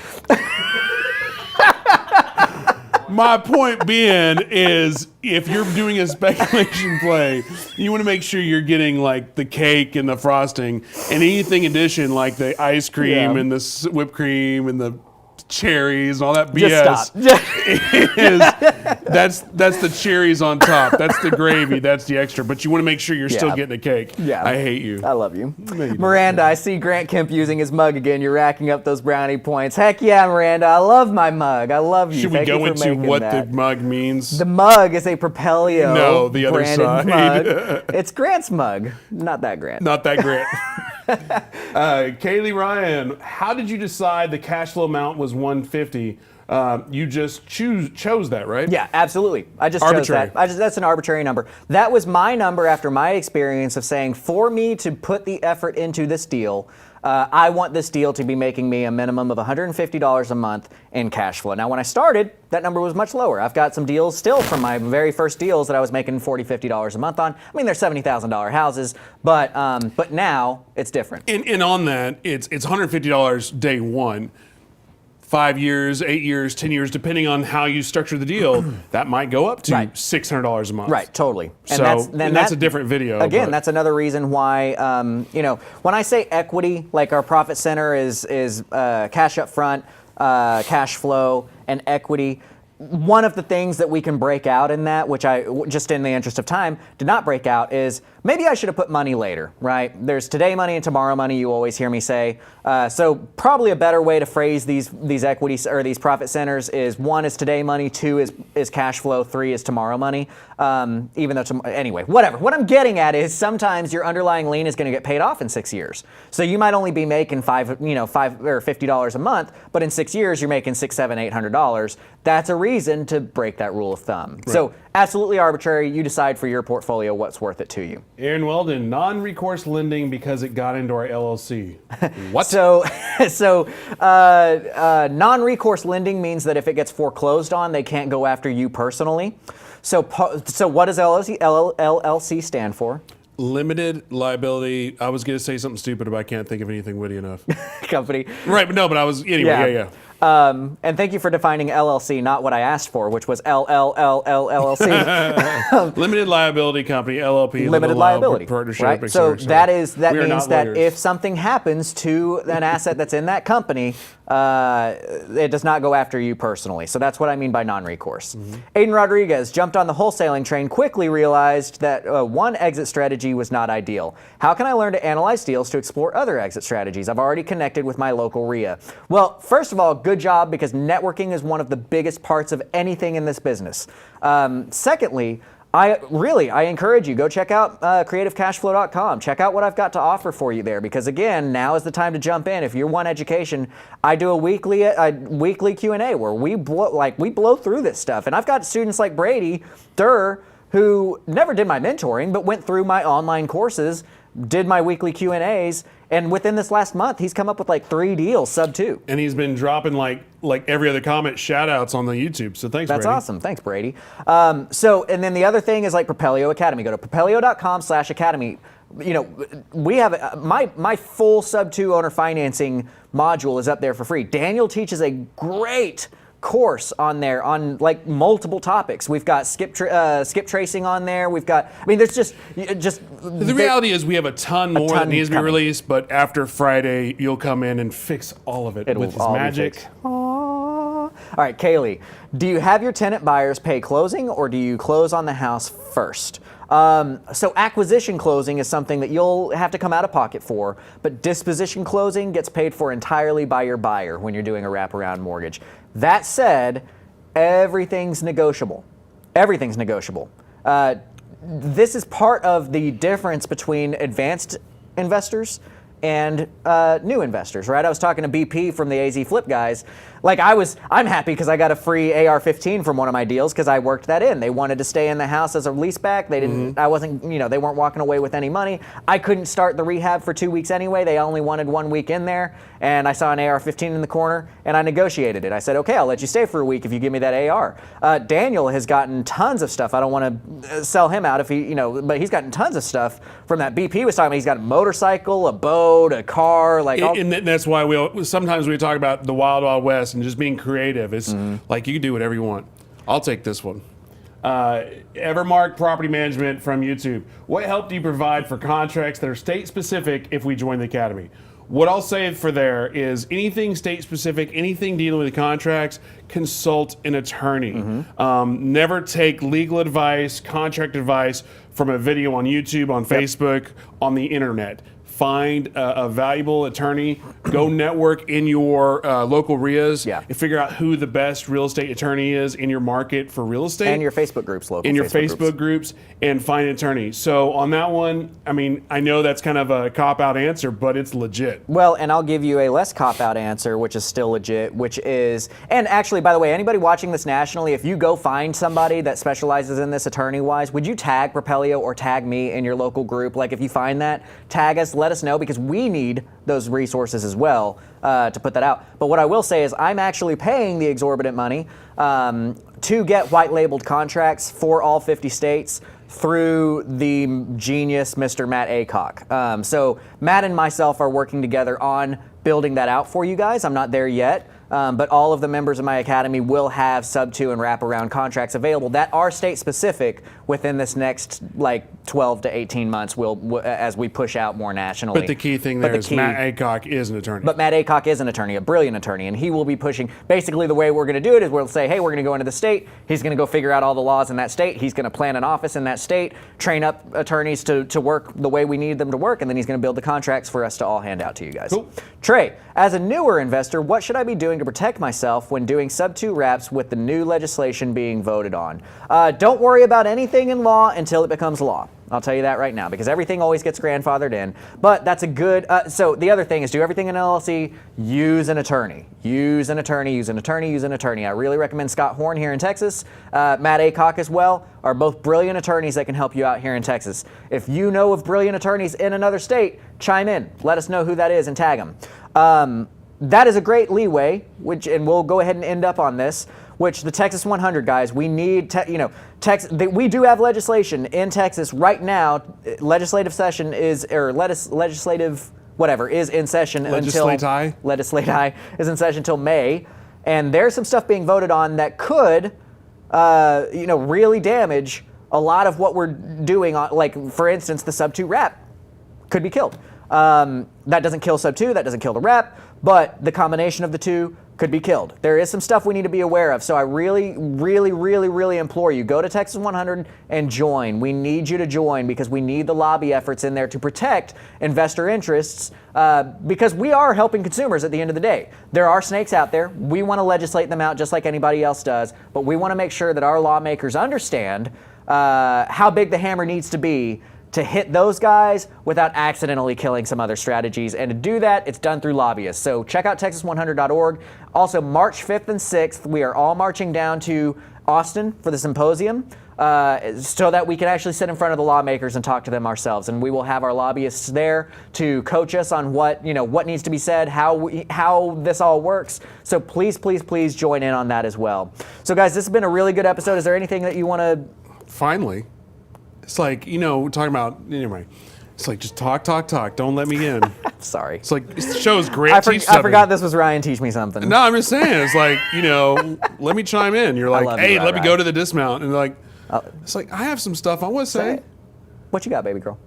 My point being is, if you're doing a speculation play, you want to make sure you're getting like the cake and the frosting and anything addition like the ice cream and the whipped cream and the cherries and all that BS. That's the cherries on top. That's the gravy. That's the extra. But you want to make sure you're still getting a cake. Yeah. I hate you. I love you. No, you Miranda, I see Grant Kemp using his mug again. You're racking up those brownie points. Heck yeah, Miranda. I love my mug. I love you. Should we go into what the mug means? The mug is a Propelio. No, the other side. Mug. It's Grant's mug. Not that Grant. Not that Grant. Kaylee Ryan, how did you decide the cash flow amount was $150 You just chose that, right? Yeah, absolutely. I just Arbitrary. chose that. That's an arbitrary number. That was my number after my experience of saying, for me to put the effort into this deal, I want this deal to be making me a minimum of $150 a month in cash flow. Now, when I started, that number was much lower. I've got some deals still from my very first deals that I was making $40, $50 a month on. I mean, they're $70,000 houses, but now it's different. And on that, it's $150 day one. 5 years, 8 years, 10 years, depending on how you structure the deal, that might go up to $600 a month. Right, totally. And that's a different video. Again, that's another reason why, when I say equity, like our profit center is cash up front, cash flow, and equity. One of the things that we can break out in that, which I, just in the interest of time, did not break out, is maybe I should have put money later, right? There's today money and tomorrow money, you always hear me say. So probably a better way to phrase these equities or these profit centers is 1 is today money, 2 is cash flow, 3 is tomorrow money. Even though, anyway, whatever. What I'm getting at is sometimes your underlying lien is going to get paid off in 6 years. So you might only be making $5 or $50 a month, but in 6 years you're making $600, $700, $800. That's a reason to break that rule of thumb. Right. So absolutely arbitrary. You decide for your portfolio what's worth it to you. Aaron Weldon, non-recourse lending because it got into our LLC. What? So non-recourse lending means that if it gets foreclosed on, they can't go after you personally. So what does LLC stand for? Limited liability. I was going to say something stupid, but I can't think of anything witty enough. Company. Right, but I was, anyway, yeah. And thank you for defining LLC, not what I asked for, which was LLC. Limited liability company, LLP. Limited liability. Partnership. Right? So that means that if something happens to an asset that's in that company, it does not go after you personally. So that's what I mean by non-recourse. Aiden Rodriguez jumped on the wholesaling train, quickly realized that one exit strategy was not ideal. How can I learn to analyze deals to explore other exit strategies? I've already connected with my local RIA. Well, first of all, good job, because networking is one of the biggest parts of anything in this business. Secondly, I encourage you, go check out CreativeCashFlow.com. Check out what I've got to offer for you there, because again, now is the time to jump in. If you want education, I do a weekly Q&A where we blow through this stuff. And I've got students like Brady Durr, who never did my mentoring, but went through my online courses, did my weekly Q&As, and within this last month, he's come up with like 3 deals, sub 2. And he's been dropping like every other comment shout outs on the YouTube. So thanks, That's Brady. awesome. Thanks, Brady. And then the other thing is like Propelio Academy. Go to propelio.com/academy. We have my full sub 2 owner financing module is up there for free. Daniel teaches a great course on there on like multiple topics. We've got skip tracing on there. We've got, there's just the reality is we have a ton more that needs to be released, but after Friday you'll come in and fix all of it with his magic. All right, Kaylee, do you have your tenant buyers pay closing, or do you close on the house first? So acquisition closing is something that you'll have to come out of pocket for, but disposition closing gets paid for entirely by your buyer when you're doing a wraparound mortgage. That said, everything's negotiable. Everything's negotiable. This is part of the difference between advanced investors and new investors, right? I was talking to BP from the AZ Flip guys. I'm happy because I got a free AR-15 from one of my deals because I worked that in. They wanted to stay in the house as a leaseback. They didn't. I wasn't. They weren't walking away with any money. I couldn't start the rehab for 2 weeks anyway. They only wanted 1 week in there, and I saw an AR-15 in the corner, and I negotiated it. I said, okay, I'll let you stay for a week if you give me that AR. Daniel has gotten tons of stuff. I don't want to sell him out if he, but he's gotten tons of stuff from that. BP was talking about. He's got a motorcycle, a boat, a car, and that's why sometimes we talk about the Wild Wild West and just being creative. It's like you can do whatever you want. I'll take this one. Evermark Property Management from YouTube. What help do you provide for contracts that are state specific if we join the academy? What I'll say for there is anything state specific, anything dealing with the contracts, consult an attorney. Never take legal advice, contract advice from a video on YouTube, on Facebook, on the internet. find a valuable attorney, go network in your local RIAs, and figure out who the best real estate attorney is in your market for real estate. And your Facebook groups, local in your Facebook groups, and find an attorney. So on that one, I mean, I know that's kind of a cop-out answer, but it's legit. Well, and I'll give you a less cop-out answer, which is still legit, which is, and actually, by the way, anybody watching this nationally, if you go find somebody that specializes in this attorney-wise, would you tag Propelio or tag me in your local group? Like, if you find that, tag us, let us know, because we need those resources as well to put that out. But what I will say is I'm actually paying the exorbitant money to get white-labeled contracts for all 50 states through the genius Mr. Matt Aycock. So Matt and myself are working together on building that out for you guys. I'm not there yet. But all of the members of my academy will have sub 2 and wraparound contracts available that are state specific within this next 12 to 18 months as we push out more nationally. But the key thing there is Matt Aycock is an attorney. But Matt Aycock is an attorney, a brilliant attorney, and he will be pushing. Basically, the way we're going to do it is we'll say, hey, we're going to go into the state. He's going to go figure out all the laws in that state. He's going to plan an office in that state, train up attorneys to work the way we need them to work, and then he's going to build the contracts for us to all hand out to you guys. Cool. Trey, as a newer investor, what should I be doing to protect myself when doing sub 2 wraps with the new legislation being voted on? Don't worry about anything in law until it becomes law. I'll tell you that right now, because everything always gets grandfathered in. But that's a good, so the other thing is do everything in LLC, use an attorney. Use an attorney, use an attorney, use an attorney. I really recommend Scott Horn here in Texas, Matt Aycock as well, are both brilliant attorneys that can help you out here in Texas. If you know of brilliant attorneys in another state, chime in. Let us know who that is and tag them. That is a great leeway, and we'll go ahead and end up on this, which the Texas 100 guys, we need, we do have legislation in Texas right now. Legislative session is, or legislative whatever is in session Legislate-I is in session until May, and there's some stuff being voted on that could, really damage a lot of what we're doing. Like for instance, the sub 2 wrap could be killed. That doesn't kill sub 2, that doesn't kill the wrap, but the combination of the two could be killed. There is some stuff we need to be aware of, so I really, really, really, really implore you, go to Texas 100 and join. We need you to join because we need the lobby efforts in there to protect investor interests because we are helping consumers at the end of the day. There are snakes out there. We want to legislate them out just like anybody else does, but we want to make sure that our lawmakers understand how big the hammer needs to be to hit those guys without accidentally killing some other strategies. And to do that, it's done through lobbyists. So check out texas100.org. Also, March 5th and 6th, we are all marching down to Austin for the symposium so that we can actually sit in front of the lawmakers and talk to them ourselves. And we will have our lobbyists there to coach us on what needs to be said, how this all works. So please, please, please join in on that as well. So guys, this has been a really good episode. Is there anything that you want to... Finally. It's like, we're talking about, anyway, it's like, just talk. Don't let me in. Sorry. It's like, this show's great. I forgot this was Ryan Teach Me Something. No, I'm just saying, it's like, let me chime in. You're like, hey, let me go to the dismount. And like, it's like, I have some stuff I want to say. What you got, baby girl?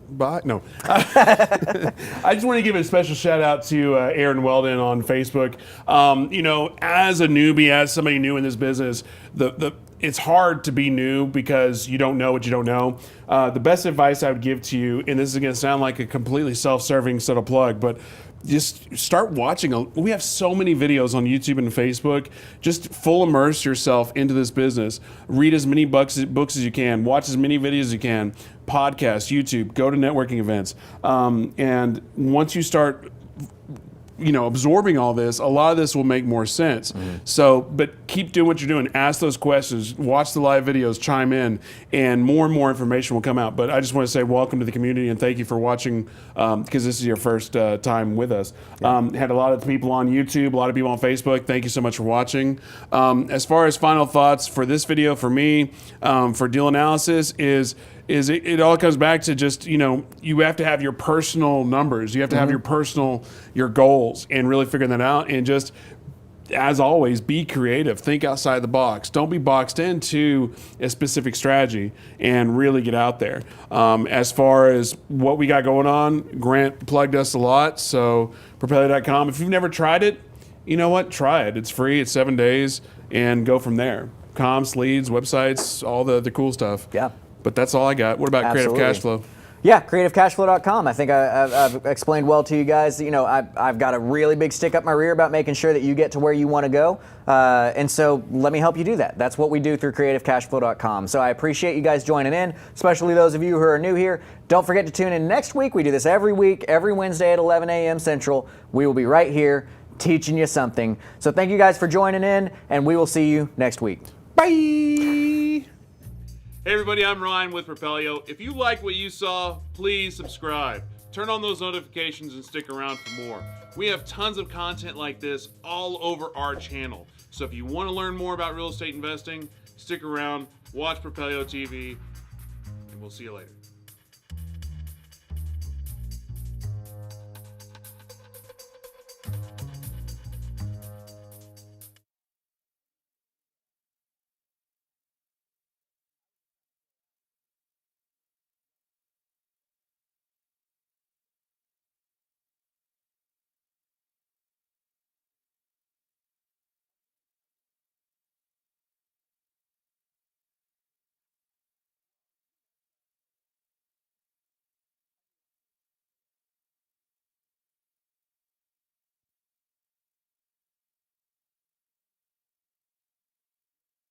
Bye. No. I just want to give a special shout out to Aaron Weldon on Facebook. As a newbie, as somebody new in this business, it's hard to be new because you don't know what you don't know. The best advice I would give to you, and this is going to sound like a completely self-serving sort of plug, but just start watching. We have so many videos on YouTube and Facebook. Just full immerse yourself into this business. Read as many books as you can. Watch as many videos as you can. Podcasts, YouTube, go to networking events. And once you start absorbing all this, a lot of this will make more sense. So, but keep doing what you're doing. Ask those questions, watch the live videos, chime in, and more information will come out. But I just want to say welcome to the community and thank you for watching because this is your first time with us. Had a lot of people on YouTube, a lot of people on Facebook. Thank you so much for watching. As far as final thoughts for this video, for me, for deal analysis is it all comes back to just, you have to have your personal numbers. You have to have your goals and really figuring that out. And just, as always, be creative. Think outside the box. Don't be boxed into a specific strategy and really get out there. As far as what we got going on, Grant plugged us a lot. So Propelio.com. If you've never tried it, you know what? Try it. It's free. It's 7 days and go from there. Comps, leads, websites, all the cool stuff. Yeah. But that's all I got. What about Creative Cash Flow? Yeah, CreativeCashFlow.com. I think I've explained well to you guys. You know, I've got a really big stick up my rear about making sure that you get to where you want to go. And so let me help you do that. That's what we do through CreativeCashFlow.com. So I appreciate you guys joining in, especially those of you who are new here. Don't forget to tune in next week. We do this every week, every Wednesday at 11 a.m. Central. We will be right here teaching you something. So thank you guys for joining in, and we will see you next week. Bye! Hey everybody, I'm Ryan with Propelio. If you like what you saw, please subscribe. Turn on those notifications and stick around for more. We have tons of content like this all over our channel. So if you want to learn more about real estate investing, stick around, watch Propelio TV, and we'll see you later.